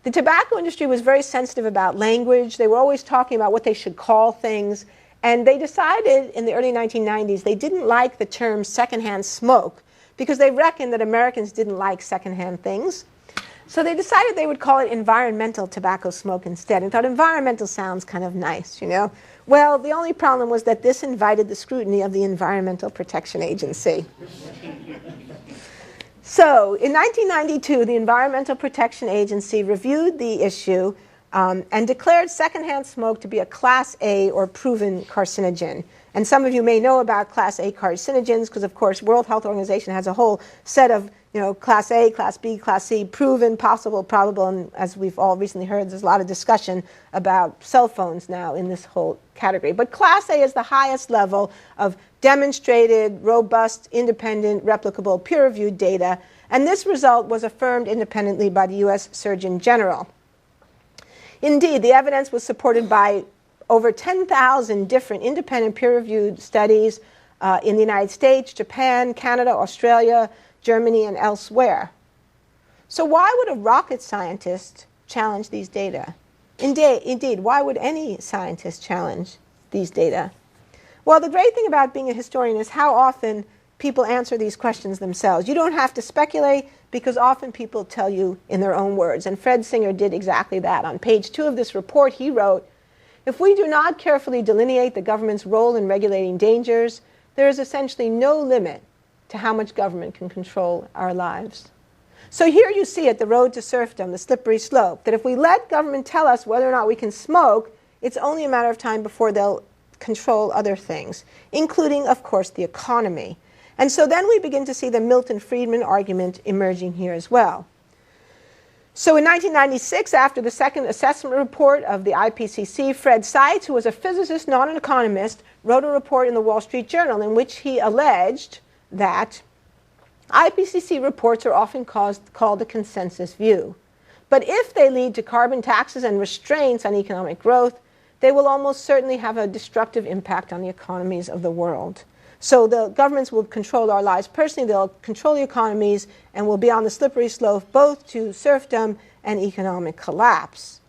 The tobacco industry was very sensitive about language. They were always talking about what they should call things. And they decided in the early 1990s they didn't like the term secondhand smoke because they reckoned that Americans didn't like secondhand things. So they decided they would call it environmental tobacco smoke instead, and thought environmental sounds kind of nice, you know. Well, the only problem was that this invited the scrutiny of the Environmental Protection Agency. So in 1992, the Environmental Protection Agency reviewed the issue and declared secondhand smoke to be a Class A or proven carcinogen. And some of you may know about Class A carcinogens because, of course, World Health Organization has a whole set of, you know, Class A, Class B, Class C, proven, possible, probable, and as we've all recently heard, there's a lot of discussion about cell phones now in this whole category. But Class A is the highest level of demonstrated, robust, independent, replicable, peer-reviewed data, and this result was affirmed independently by the U.S. Surgeon General. Indeed, the evidence was supported by over 10,000 different independent peer-reviewed studies in the United States, Japan, Canada, Australia, Germany, and elsewhere. So why would a rocket scientist challenge these data? Indeed, why would any scientist challenge these data? Well, the great thing about being a historian is how often people answer these questions themselves. You don't have to speculate because often people tell you in their own words. And Fred Singer did exactly that. On page 2 of this report, he wrote, "If we do not carefully delineate the government's role in regulating dangers, there is essentially no limit to how much government can control our lives." So here you see it, the road to serfdom, the slippery slope, that if we let government tell us whether or not we can smoke, it's only a matter of time before they'll control other things, including, of course, the economy. And so then we begin to see the Milton Friedman argument emerging here as well. So in 1996, after the second assessment report of the IPCC, Fred Seitz, who was a physicist, not an economist, wrote a report in the Wall Street Journal in which he alleged that IPCC reports are often called a consensus view. But if they lead to carbon taxes and restraints on economic growth, they will almost certainly have a destructive impact on the economies of the world. So the governments will control our lives personally, they'll control the economies, and will be on the slippery slope both to serfdom and economic collapse.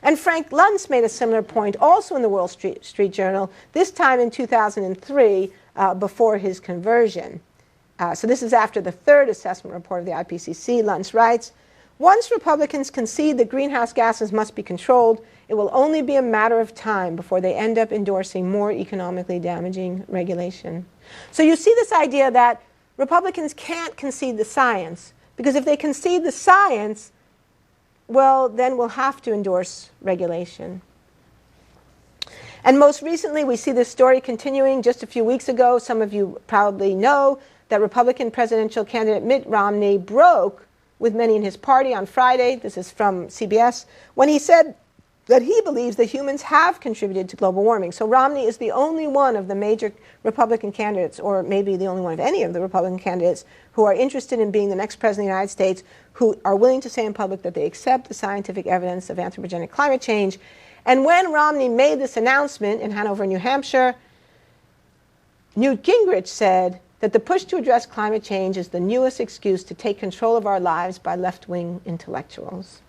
And Frank Luntz made a similar point also in the Wall Street Journal, this time in 2003, before his conversion. So this is after the third assessment report of the IPCC. Luntz writes, "Once Republicans concede that greenhouse gases must be controlled, it will only be a matter of time before they end up endorsing more economically damaging regulation." So you see this idea that Republicans can't concede the science, because if they concede the science, well, then we'll have to endorse regulation. And most recently, we see this story continuing. Just a few weeks ago, some of you probably know that Republican presidential candidate Mitt Romney broke with many in his party on Friday, this is from CBS, when he said that he believes that humans have contributed to global warming. So Romney is the only one of the major Republican candidates, or maybe the only one of any of the Republican candidates, who are interested in being the next president of the United States, who are willing to say in public that they accept the scientific evidence of anthropogenic climate change. And when Romney made this announcement in Hanover, New Hampshire, Newt Gingrich said that the push to address climate change is the newest excuse to take control of our lives by left-wing intellectuals.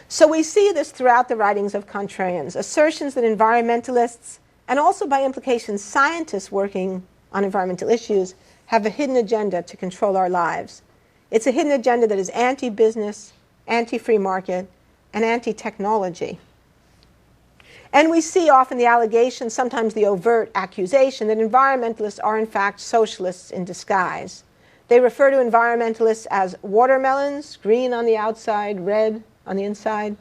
So we see this throughout the writings of contrarians, assertions that environmentalists, and also by implication scientists working on environmental issues, have a hidden agenda to control our lives. It's a hidden agenda that is anti-business, anti-free market, and anti-technology. And we see often the allegation, sometimes the overt accusation, that environmentalists are in fact socialists in disguise. They refer to environmentalists as watermelons, green on the outside, red on the inside.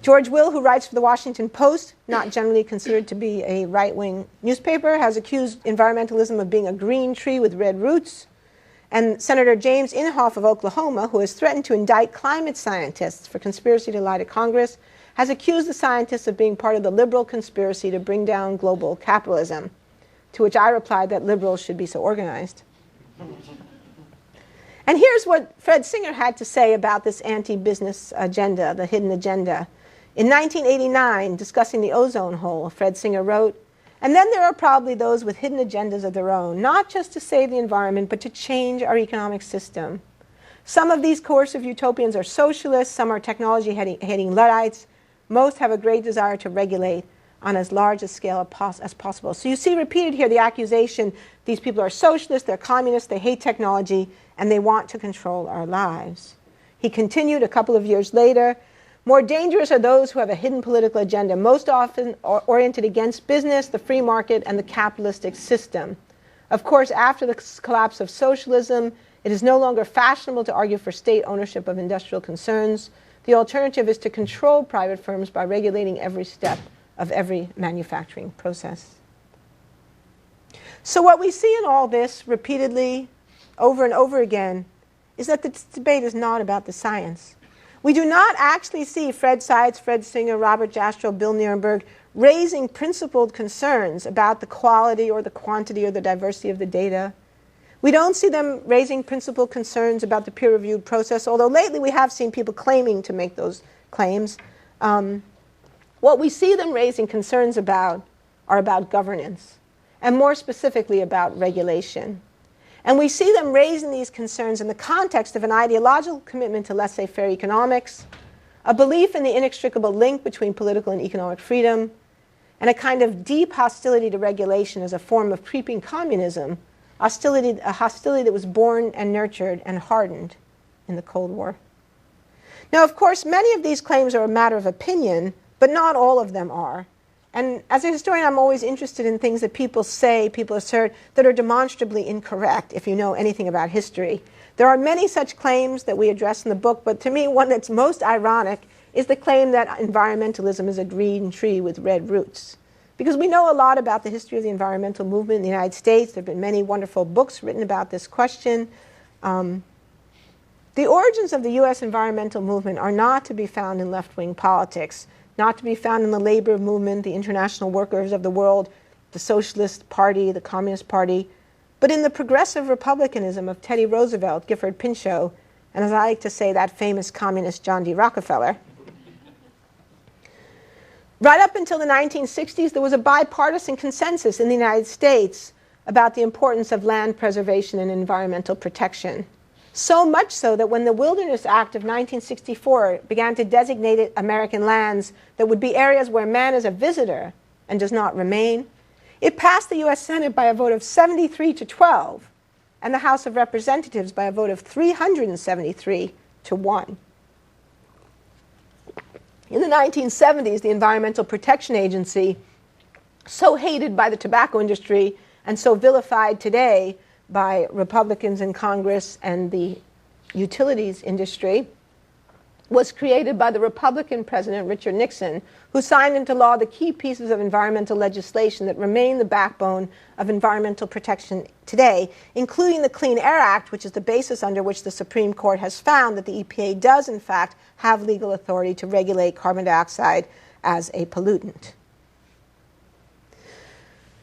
George Will, who writes for the Washington Post, not generally considered to be a right-wing newspaper, has accused environmentalism of being a green tree with red roots. And Senator James Inhofe of Oklahoma, who has threatened to indict climate scientists for conspiracy to lie to Congress, has accused the scientists of being part of the liberal conspiracy to bring down global capitalism, to which I replied that liberals should be so organized. And here's what Fred Singer had to say about this anti-business agenda, the hidden agenda. In 1989, discussing the ozone hole, Fred Singer wrote, "And then there are probably those with hidden agendas of their own, not just to save the environment, but to change our economic system. Some of these coercive utopians are socialists, some are technology-hating Luddites. Most have a great desire to regulate on as large a scale as possible." So you see repeated here the accusation, these people are socialists, they're communists, they hate technology, and they want to control our lives. He continued a couple of years later, "More dangerous are those who have a hidden political agenda, most often oriented against business, the free market, and the capitalistic system. Of course, after the collapse of socialism, it is no longer fashionable to argue for state ownership of industrial concerns. The alternative is to control private firms by regulating every step of every manufacturing process." So what we see in all this repeatedly, over and over again, is that this debate is not about the science. We do not actually see Fred Seitz, Fred Singer, Robert Jastrow, Bill Nierenberg raising principled concerns about the quality or the quantity or the diversity of the data. We don't see them raising principled concerns about the peer-reviewed process, although lately we have seen people claiming to make those claims. What we see them raising concerns about are about governance, and more specifically about regulation. And we see them raising these concerns in the context of an ideological commitment to laissez-faire economics, a belief in the inextricable link between political and economic freedom, and a kind of deep hostility to regulation as a form of creeping communism, a hostility that was born and nurtured and hardened in the Cold War. Now, of course, many of these claims are a matter of opinion, but not all of them are. And as a historian, I'm always interested in things that people say, people assert, that are demonstrably incorrect, if you know anything about history. There are many such claims that we address in the book, but to me, one that's most ironic is the claim that environmentalism is a green tree with red roots. Because we know a lot about the history of the environmental movement in the United States. There have been many wonderful books written about this question. The origins of the U.S. environmental movement are not to be found in left-wing politics, not to be found in the labor movement, the international workers of the world, the Socialist Party, the Communist Party, but in the progressive republicanism of Teddy Roosevelt, Gifford Pinchot, and as I like to say, that famous communist John D. Rockefeller. Right up until the 1960s, there was a bipartisan consensus in the United States about the importance of land preservation and environmental protection. So much so that when the Wilderness Act of 1964 began to designate American lands that would be areas where man is a visitor and does not remain, it passed the U.S. Senate by a vote of 73 to 12, and the House of Representatives by a vote of 373 to 1. In the 1970s, the Environmental Protection Agency, so hated by the tobacco industry and so vilified today by Republicans in Congress and the utilities industry, was created by the Republican President Richard Nixon, who signed into law the key pieces of environmental legislation that remain the backbone of environmental protection today, including the Clean Air Act, which is the basis under which the Supreme Court has found that the EPA does, in fact, have legal authority to regulate carbon dioxide as a pollutant.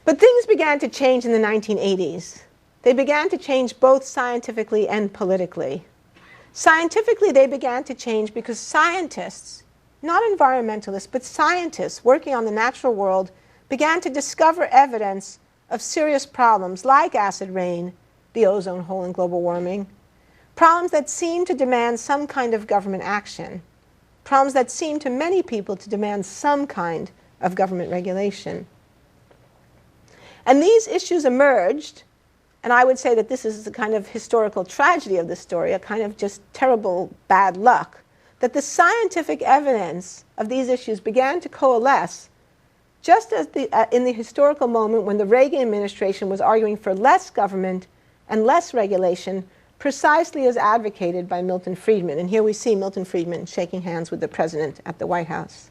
But things began to change in the 1980s. They began to change both scientifically and politically. Scientifically, they began to change because scientists, not environmentalists, but scientists working on the natural world, began to discover evidence of serious problems like acid rain, the ozone hole, and global warming, problems that seemed to demand some kind of government action, problems that seemed to many people to demand some kind of government regulation. And these issues emerged. And I would say that this is the kind of historical tragedy of the story, a kind of just terrible bad luck, that the scientific evidence of these issues began to coalesce just as in the historical moment when the Reagan administration was arguing for less government and less regulation, precisely as advocated by Milton Friedman. And here we see Milton Friedman shaking hands with the president at the White House.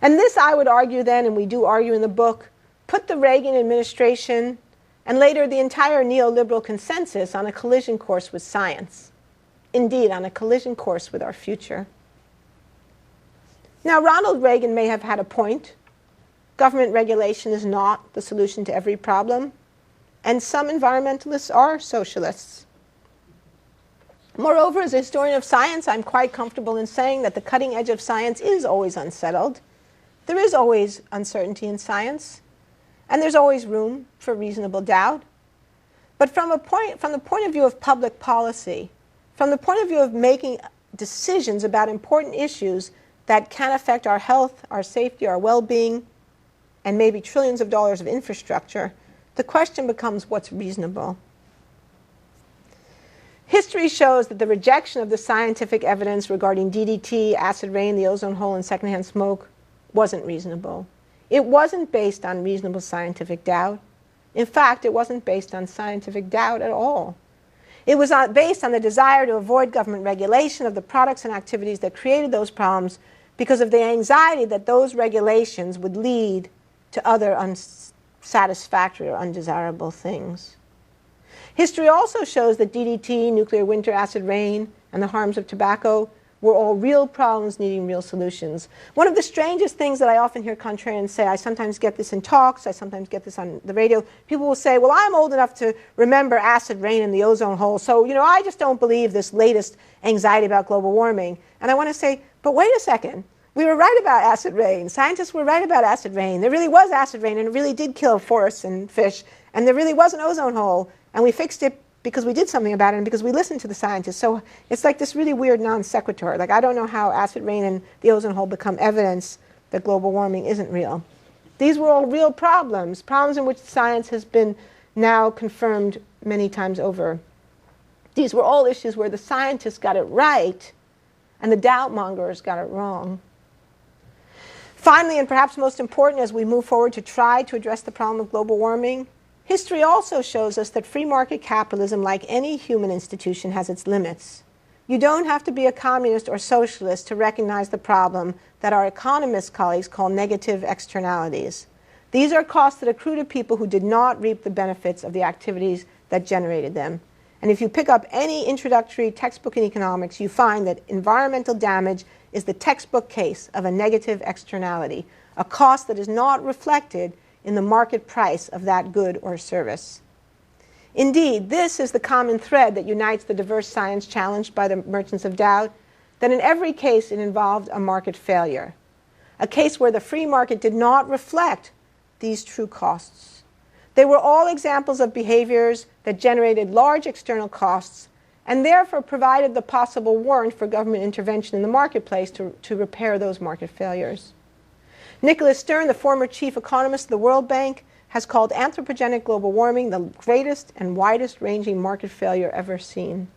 And this, I would argue then, and we do argue in the book, put the Reagan administration and later the entire neoliberal consensus on a collision course with science. Indeed, on a collision course with our future. Now, Ronald Reagan may have had a point. Government regulation is not the solution to every problem, and some environmentalists are socialists. Moreover, as a historian of science, I'm quite comfortable in saying that the cutting edge of science is always unsettled. There is always uncertainty in science. And there's always room for reasonable doubt. But from the point of view of public policy, from the point of view of making decisions about important issues that can affect our health, our safety, our well-being, and maybe trillions of dollars of infrastructure, the question becomes what's reasonable. History shows that the rejection of the scientific evidence regarding DDT, acid rain, the ozone hole, and secondhand smoke wasn't reasonable. It wasn't based on reasonable scientific doubt. In fact, it wasn't based on scientific doubt at all. It was based on the desire to avoid government regulation of the products and activities that created those problems because of the anxiety that those regulations would lead to other unsatisfactory or undesirable things. History also shows that DDT, nuclear winter, acid rain, and the harms of tobacco were all real problems needing real solutions. One of the strangest things that I often hear contrarians say, I sometimes get this in talks, I sometimes get this on the radio, people will say, well, I'm old enough to remember acid rain and the ozone hole, so I just don't believe this latest anxiety about global warming. And I want to say, but wait a second, we were right about acid rain. Scientists were right about acid rain. There really was acid rain, and it really did kill forests and fish, and there really was an ozone hole, and we fixed it because we did something about it and because we listened to the scientists. So it's like this really weird non sequitur. Like, I don't know how acid rain and the ozone hole become evidence that global warming isn't real. These were all real problems, problems in which science has been now confirmed many times over. These were all issues where the scientists got it right and the doubt mongers got it wrong. Finally, and perhaps most important as we move forward to try to address the problem of global warming, history also shows us that free market capitalism, like any human institution, has its limits. You don't have to be a communist or socialist to recognize the problem that our economist colleagues call negative externalities. These are costs that accrue to people who did not reap the benefits of the activities that generated them. And if you pick up any introductory textbook in economics, you find that environmental damage is the textbook case of a negative externality, a cost that is not reflected in the market price of that good or service. Indeed, this is the common thread that unites the diverse science challenged by the merchants of doubt, that in every case it involved a market failure, a case where the free market did not reflect these true costs. They were all examples of behaviors that generated large external costs and therefore provided the possible warrant for government intervention in the marketplace to repair those market failures. Nicholas Stern, the former chief economist of the World Bank, has called anthropogenic global warming the greatest and widest-ranging market failure ever seen.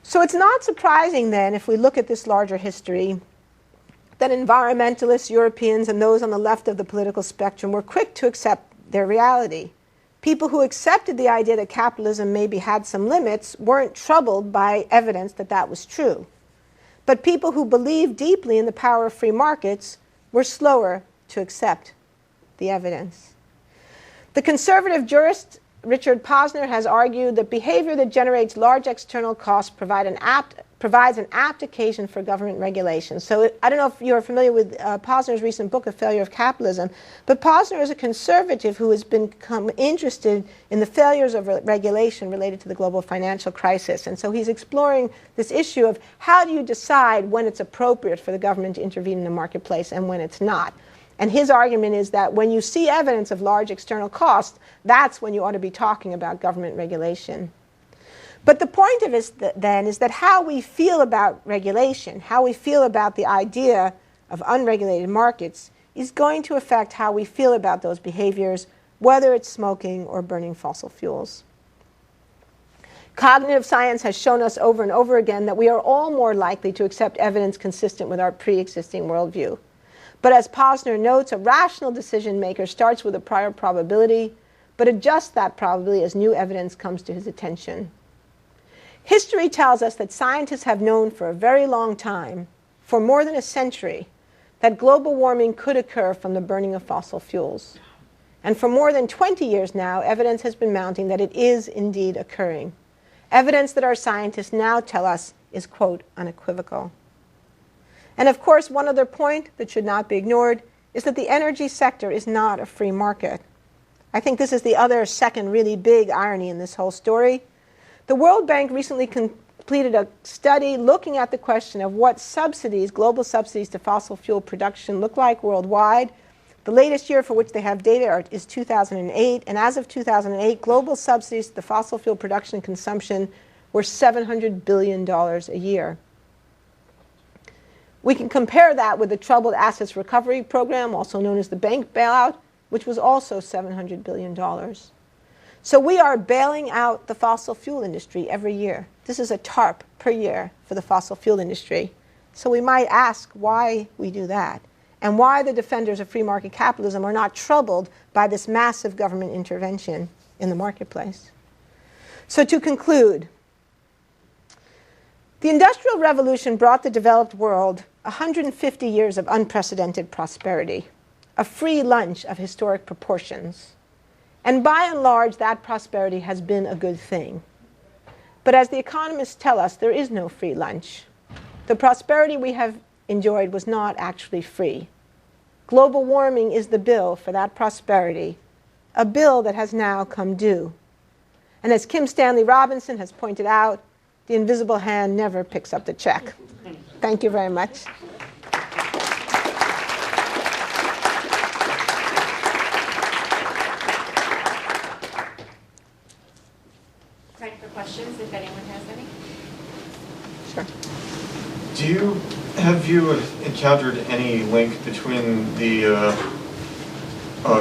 So it's not surprising then, if we look at this larger history, that environmentalists, Europeans, and those on the left of the political spectrum were quick to accept their reality. People who accepted the idea that capitalism maybe had some limits weren't troubled by evidence that that was true. But people who believed deeply in the power of free markets were slower to accept the evidence. The conservative jurist Richard Posner has argued that behavior that generates large external costs provides an apt occasion for government regulation. So I don't know if you're familiar with Posner's recent book, A Failure of Capitalism, but Posner is a conservative who has become interested in the failures of regulation related to the global financial crisis. And so he's exploring this issue of how do you decide when it's appropriate for the government to intervene in the marketplace and when it's not. And his argument is that when you see evidence of large external costs, that's when you ought to be talking about government regulation. But the point of it then is that how we feel about regulation, how we feel about the idea of unregulated markets, is going to affect how we feel about those behaviors, whether it's smoking or burning fossil fuels. Cognitive science has shown us over and over again that we are all more likely to accept evidence consistent with our pre-existing worldview. But as Posner notes, a rational decision maker starts with a prior probability, but adjusts that probability as new evidence comes to his attention. History tells us that scientists have known for a very long time, for more than a century, that global warming could occur from the burning of fossil fuels. And for more than 20 years now, evidence has been mounting that it is indeed occurring. Evidence that our scientists now tell us is, quote, unequivocal. And of course, one other point that should not be ignored is that the energy sector is not a free market. I think this is the other second really big irony in this whole story. The World Bank recently completed a study looking at the question of what subsidies, global subsidies to fossil fuel production look like worldwide. The latest year for which they have data is 2008, and as of 2008, global subsidies to the fossil fuel production and consumption were $700 billion a year. We can compare that with the Troubled Assets Recovery Program, also known as the bank bailout, which was also $700 billion. So we are bailing out the fossil fuel industry every year. This is a TARP per year for the fossil fuel industry. So we might ask why we do that, and why the defenders of free market capitalism are not troubled by this massive government intervention in the marketplace. So to conclude, the Industrial Revolution brought the developed world 150 years of unprecedented prosperity, a free lunch of historic proportions. And by and large, that prosperity has been a good thing. But as the economists tell us, there is no free lunch. The prosperity we have enjoyed was not actually free. Global warming is the bill for that prosperity, a bill that has now come due. And as Kim Stanley Robinson has pointed out, the invisible hand never picks up the check. Thank you very much. Time for questions, if anyone has any. Sure. Have you encountered any link between the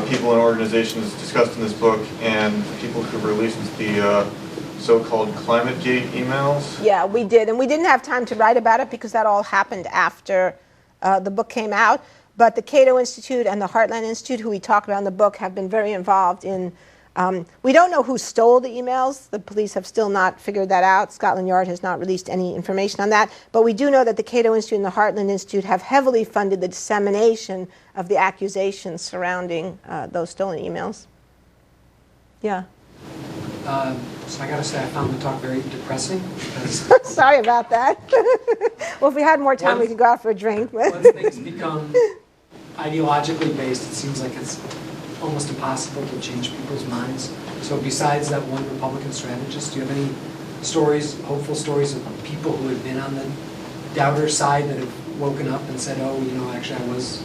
people and organizations discussed in this book and the people who released the so-called ClimateGate emails? Yeah, we did. And we didn't have time to write about it because that all happened after the book came out. But the Cato Institute and the Heartland Institute, who we talk about in the book, have been very involved in... we don't know who stole the emails. The police have still not figured that out. Scotland Yard has not released any information on that. But we do know that the Cato Institute and the Heartland Institute have heavily funded the dissemination of the accusations surrounding those stolen emails. Yeah. So I got to say, I found the talk very depressing. Sorry about that. Well, if we had more time, we could go out for a drink. Once things become ideologically based, it seems like it's almost impossible to change people's minds. So besides that one Republican strategist, do you have any stories, hopeful stories of people who have been on the doubter side that have woken up and said, oh, you know, actually I was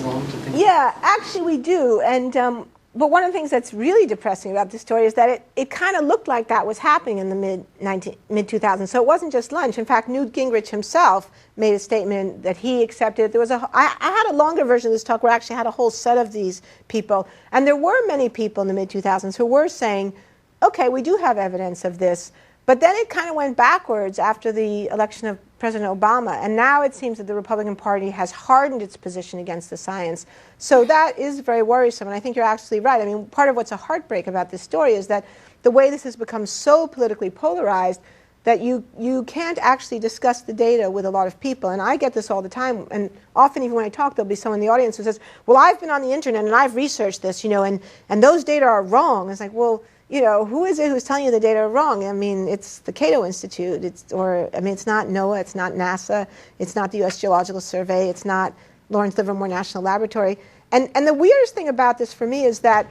wrong to think? Yeah, actually we do. And but one of the things that's really depressing about this story is that it kind of looked like that was happening in the mid-2000s. So it wasn't just lunch. In fact, Newt Gingrich himself made a statement that he accepted. There was I had a longer version of this talk where I actually had a whole set of these people. And there were many people in the mid-2000s who were saying, okay, we do have evidence of this. But then it kind of went backwards after the election of President Obama. And now it seems that the Republican Party has hardened its position against the science. So that is very worrisome, and I think you're absolutely right. I mean, part of what's a heartbreak about this story is that the way this has become so politically polarized that you can't actually discuss the data with a lot of people. And I get this all the time, and often even when I talk, there'll be someone in the audience who says, well, I've been on the internet and I've researched this, and those data are wrong. It's like, well, who is it who's telling you the data are wrong? I mean, it's the Cato Institute, it's not NOAA, it's not NASA, it's not the U.S. Geological Survey, it's not Lawrence Livermore National Laboratory. And the weirdest thing about this for me is that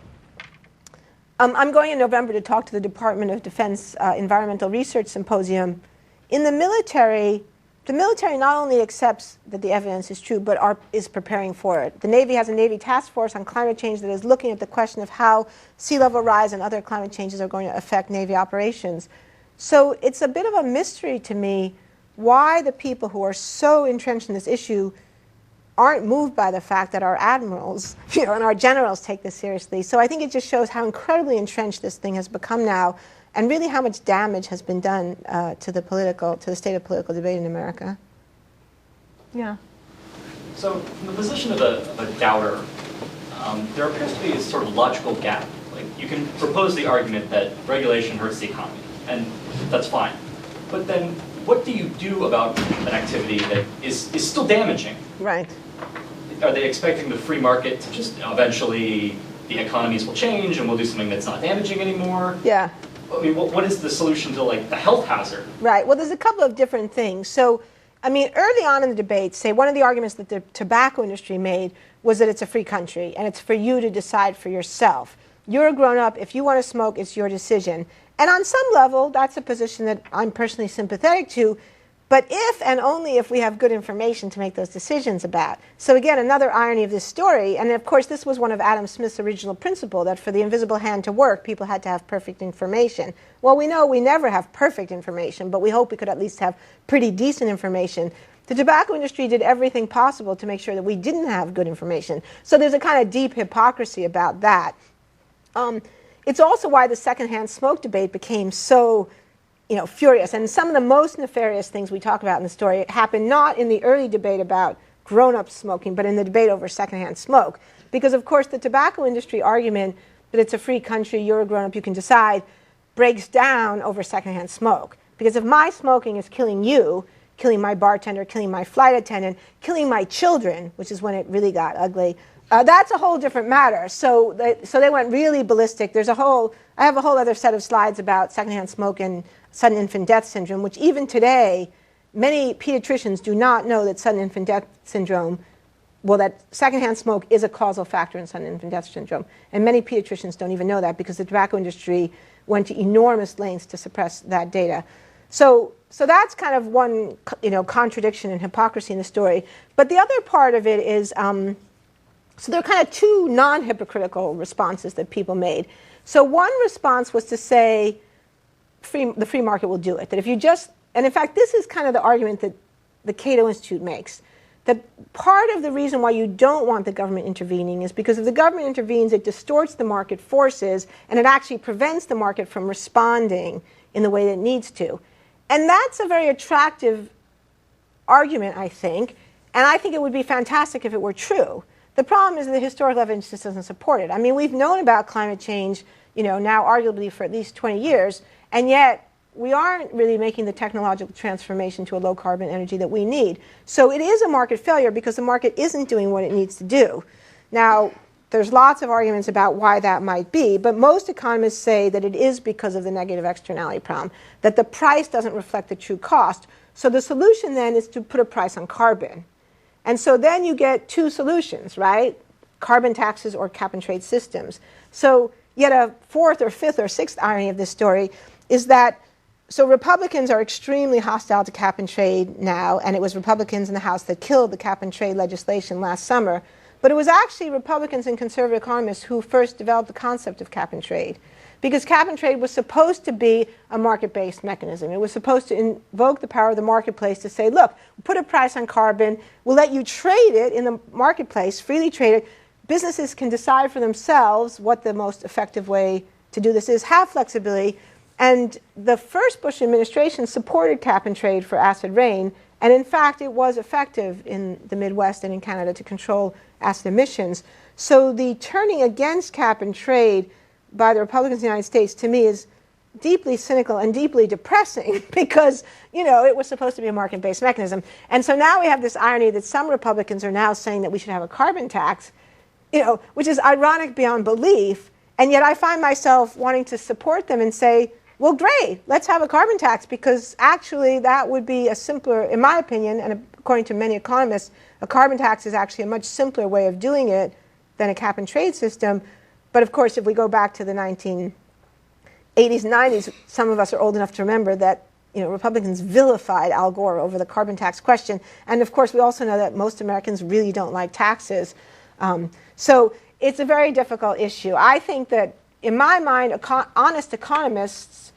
I'm going in November to talk to the Department of Defense Environmental Research Symposium. In the military not only accepts that the evidence is true, but is preparing for it. The Navy has a Navy task force on climate change that is looking at the question of how sea level rise and other climate changes are going to affect Navy operations. So it's a bit of a mystery to me why the people who are so entrenched in this issue aren't moved by the fact that our admirals, and our generals take this seriously. So I think it just shows how incredibly entrenched this thing has become now, and really how much damage has been done to the state of political debate in America. Yeah. So from the position of a doubter, there appears to be a sort of logical gap. Like, you can propose the argument that regulation hurts the economy, and that's fine. But then what do you do about an activity that is still damaging? Right. Are they expecting the free market to just eventually the economies will change and we'll do something that's not damaging anymore? Yeah. I mean, what is the solution to the health hazard? Right. Well, there's a couple of different things. So, I mean, early on in the debate, say one of the arguments that the tobacco industry made was that it's a free country and it's for you to decide for yourself. You're a grown-up. If you want to smoke, it's your decision. And on some level, that's a position that I'm personally sympathetic to. But if and only if we have good information to make those decisions about. So again, another irony of this story, and of course this was one of Adam Smith's original principle, that for the invisible hand to work, people had to have perfect information. Well, we know we never have perfect information, but we hope we could at least have pretty decent information. The tobacco industry did everything possible to make sure that we didn't have good information. So there's a kind of deep hypocrisy about that. It's also why the secondhand smoke debate became so furious. And some of the most nefarious things we talk about in the story happened not in the early debate about grown-up smoking, but in the debate over secondhand smoke. Because, of course, the tobacco industry argument that it's a free country, you're a grown-up, you can decide, breaks down over secondhand smoke. Because if my smoking is killing you, killing my bartender, killing my flight attendant, killing my children, which is when it really got ugly, that's a whole different matter. So they went really ballistic. I have a whole other set of slides about secondhand smoke and sudden infant death syndrome, which even today, many pediatricians do not know that sudden infant death syndrome, that secondhand smoke is a causal factor in sudden infant death syndrome. And many pediatricians don't even know that because the tobacco industry went to enormous lengths to suppress that data. So that's kind of one contradiction and hypocrisy in the story. But the other part of it is, so there are kind of two non-hypocritical responses that people made. So one response was to say, the free market will do it. That if you and in fact, this is kind of the argument that the Cato Institute makes, that part of the reason why you don't want the government intervening is because if the government intervenes, it distorts the market forces, and it actually prevents the market from responding in the way that it needs to. And that's a very attractive argument, I think, and I think it would be fantastic if it were true. The problem is that the historical evidence just doesn't support it. I mean, we've known about climate change, now arguably for at least 20 years, and yet we aren't really making the technological transformation to a low-carbon energy that we need. So it is a market failure because the market isn't doing what it needs to do. Now, there's lots of arguments about why that might be, but most economists say that it is because of the negative externality problem, that the price doesn't reflect the true cost. So the solution then is to put a price on carbon. And so then you get two solutions, right? Carbon taxes or cap-and-trade systems. So yet a fourth or fifth or sixth irony of this story is that, so Republicans are extremely hostile to cap-and-trade now, and it was Republicans in the House that killed the cap-and-trade legislation last summer. But it was actually Republicans and conservative economists who first developed the concept of cap-and-trade. Because cap-and-trade was supposed to be a market-based mechanism. It was supposed to invoke the power of the marketplace to say, look, we'll put a price on carbon, we'll let you trade it in the marketplace, freely trade it. Businesses can decide for themselves what the most effective way to do this is, have flexibility, And the first Bush administration supported cap and trade for acid rain. And in fact, it was effective in the Midwest and in Canada to control acid emissions. So the turning against cap and trade by the Republicans in the United States, to me, is deeply cynical and deeply depressing because, it was supposed to be a market-based mechanism. And so now we have this irony that some Republicans are now saying that we should have a carbon tax, which is ironic beyond belief. And yet I find myself wanting to support them and say, well, great, let's have a carbon tax, because actually that would be a simpler, in my opinion, and according to many economists, a carbon tax is actually a much simpler way of doing it than a cap and trade system. But of course, if we go back to the 1980s and 90s, some of us are old enough to remember that Republicans vilified Al Gore over the carbon tax question. And of course, we also know that most Americans really don't like taxes. So it's a very difficult issue. I think that, in my mind, honest economists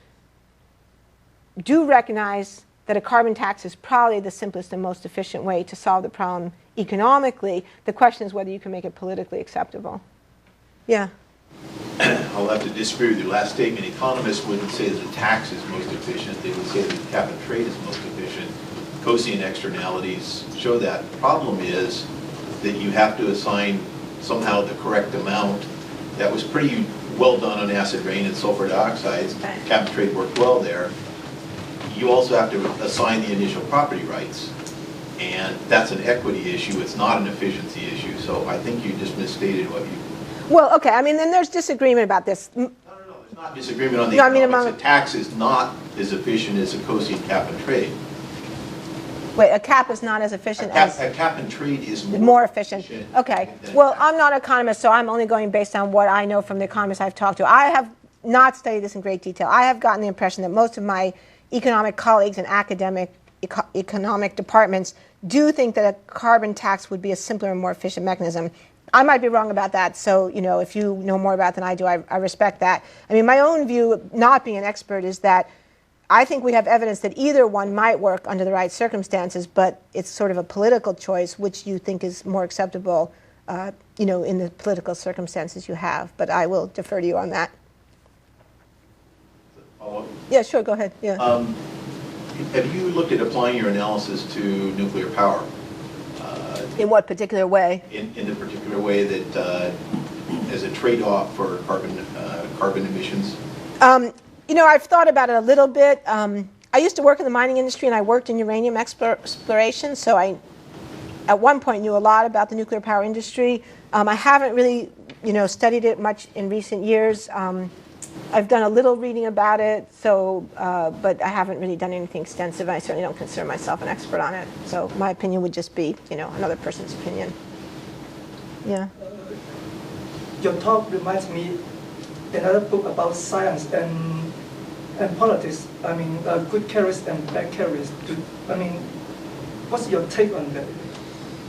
do recognize that a carbon tax is probably the simplest and most efficient way to solve the problem economically. The question is whether you can make it politically acceptable. Yeah. I'll have to disagree with your last statement. Economists wouldn't say that a tax is most efficient. They would say that cap and trade is most efficient. Cosine externalities show that. The problem is that you have to assign somehow the correct amount. That was pretty well done on acid rain and sulfur dioxides. Cap and trade worked well there. You also have to assign the initial property rights. And that's an equity issue. It's not an efficiency issue. So I think you just misstated what you... Well, okay. I mean, then there's disagreement about this. No. There's not disagreement on the economics. A tax is not as efficient as a cosine cap and trade. Wait, a cap is not as efficient as... A cap and trade is more efficient. Okay. Well, I'm not an economist, so I'm only going based on what I know from the economists I've talked to. I have not studied this in great detail. I have gotten the impression that most of my economic colleagues in academic economic departments do think that a carbon tax would be a simpler and more efficient mechanism. I might be wrong about that, so if you know more about it than I do, I respect that. I mean, my own view, not being an expert, is that I think we have evidence that either one might work under the right circumstances, but it's sort of a political choice which you think is more acceptable, in the political circumstances you have. But I will defer to you on that. Follow-up? Yeah, sure, go ahead. Yeah. Have you looked at applying your analysis to nuclear power? In what particular way? In the particular way that as a trade-off for carbon emissions? I've thought about it a little bit. I used to work in the mining industry, and I worked in uranium exploration, so I, at one point, knew a lot about the nuclear power industry. I haven't really, studied it much in recent years. I've done a little reading about it, but I haven't really done anything extensive, and I certainly don't consider myself an expert on it. So my opinion would just be, another person's opinion. Yeah. Your talk reminds me another book about science and politics. I mean, good carriers and bad carriers. What's your take on that?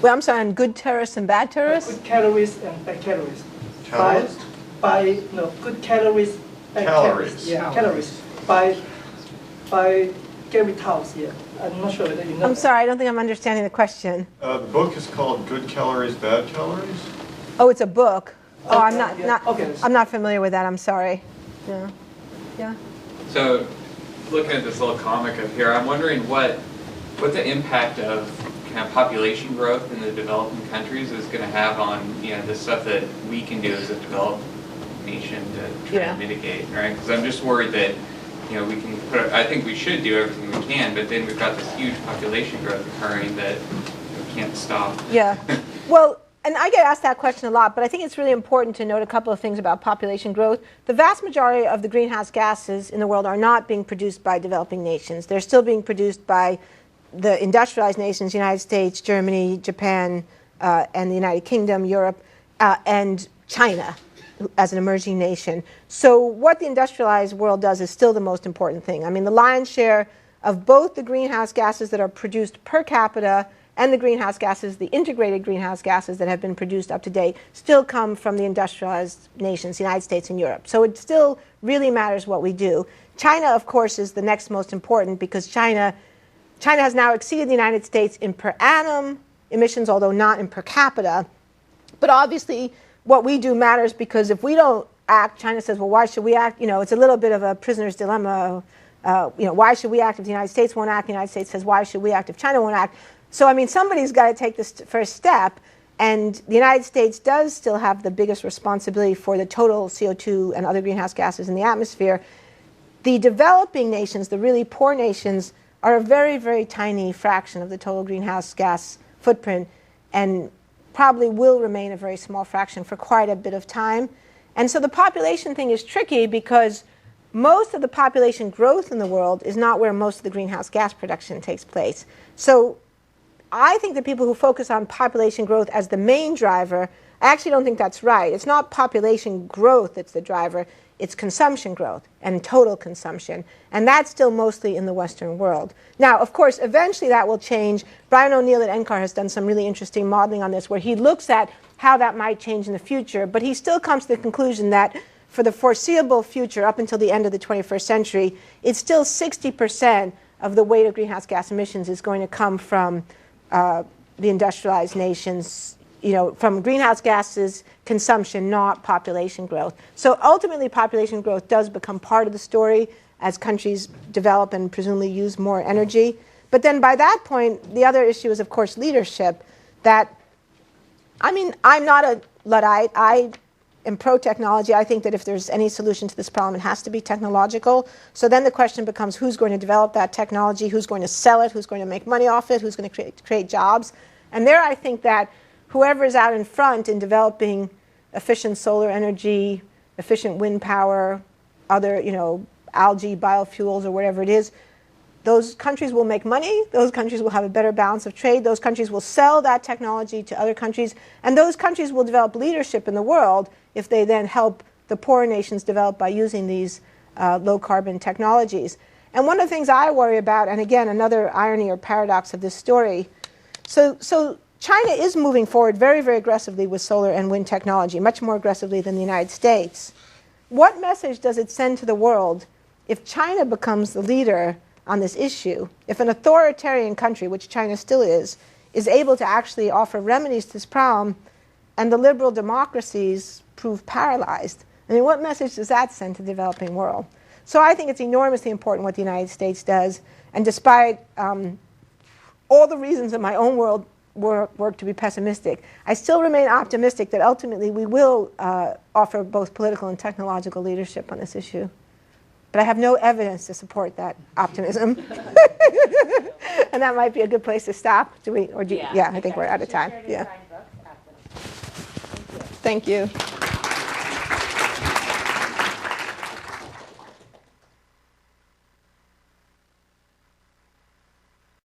Well, I'm sorry, on good terrorists and bad terrorists? Good calories and bad calories. Calories? Good calories. Bad Calories. Yeah, calories. By Gary Taubes, yeah. I'm not sure whether you know. I'm sorry, I don't think I'm understanding the question. The book is called Good Calories, Bad Calories? Oh, it's a book. Oh, I'm Okay, not. okay. I'm not familiar with that. I'm sorry. Yeah. Yeah. So, looking at this little comic up here, I'm wondering what the impact of kind of population growth in the developing countries is going to have on the stuff that we can do as a developed nation to try and mitigate, right? Because I'm just worried that we can I think we should do everything we can, but then we've got this huge population growth occurring that we can't stop. Yeah. Well. And I get asked that question a lot, but I think it's really important to note a couple of things about population growth. The vast majority of the greenhouse gases in the world are not being produced by developing nations. They're still being produced by the industrialized nations, United States, Germany, Japan, and the United Kingdom, Europe, and China as an emerging nation. So what the industrialized world does is still the most important thing. I mean, the lion's share of both the greenhouse gases that are produced per capita and the greenhouse gases, the integrated greenhouse gases that have been produced up to date, still come from the industrialized nations, the United States and Europe. So it still really matters what we do. China, of course, is the next most important because China has now exceeded the United States in per annum emissions, although not in per capita. But obviously, what we do matters because if we don't act. China says, well, why should we act? It's a little bit of a prisoner's dilemma. Why should we act if the United States won't act? The United States says, why should we act if China won't act? So, somebody's got to take this first step. And the United States does still have the biggest responsibility for the total CO2 and other greenhouse gases in the atmosphere. The developing nations, the really poor nations, are a very, very tiny fraction of the total greenhouse gas footprint and probably will remain a very small fraction for quite a bit of time. And so the population thing is tricky because most of the population growth in the world is not where most of the greenhouse gas production takes place. So I think that people who focus on population growth as the main driver, I actually don't think that's right. It's not population growth that's the driver. It's consumption growth and total consumption. And that's still mostly in the Western world. Now, of course, eventually that will change. Brian O'Neill at NCAR has done some really interesting modeling on this where he looks at how that might change in the future. But he still comes to the conclusion that for the foreseeable future, up until the end of the 21st century, it's still 60% of the weight of greenhouse gas emissions is going to come from the industrialized nations, from greenhouse gases consumption, not population growth. So ultimately, population growth does become part of the story as countries develop and presumably use more energy. But then by that point, the other issue is, of course, leadership. I'm not a Luddite. I am pro-technology. I think that if there's any solution to this problem, it has to be technological. So then the question becomes who's going to develop that technology, who's going to sell it, who's going to make money off it, who's going to create jobs. And there I think that whoever is out in front in developing efficient solar energy, efficient wind power, other, algae, biofuels, or whatever it is, those countries will make money, those countries will have a better balance of trade, those countries will sell that technology to other countries, and those countries will develop leadership in the world if they then help the poorer nations develop by using these low-carbon technologies. And one of the things I worry about, and again, another irony or paradox of this story, so China is moving forward very, very aggressively with solar and wind technology, much more aggressively than the United States. What message does it send to the world if China becomes the leader on this issue? If an authoritarian country, which China still is able to actually offer remedies to this problem, and the liberal democracies prove paralyzed? What message does that send to the developing world? So I think it's enormously important what the United States does. And despite all the reasons in my own world work to be pessimistic, I still remain optimistic that ultimately we will offer both political and technological leadership on this issue. But I have no evidence to support that optimism. And that might be a good place to stop. I think we're out of time. Yeah. Thank you.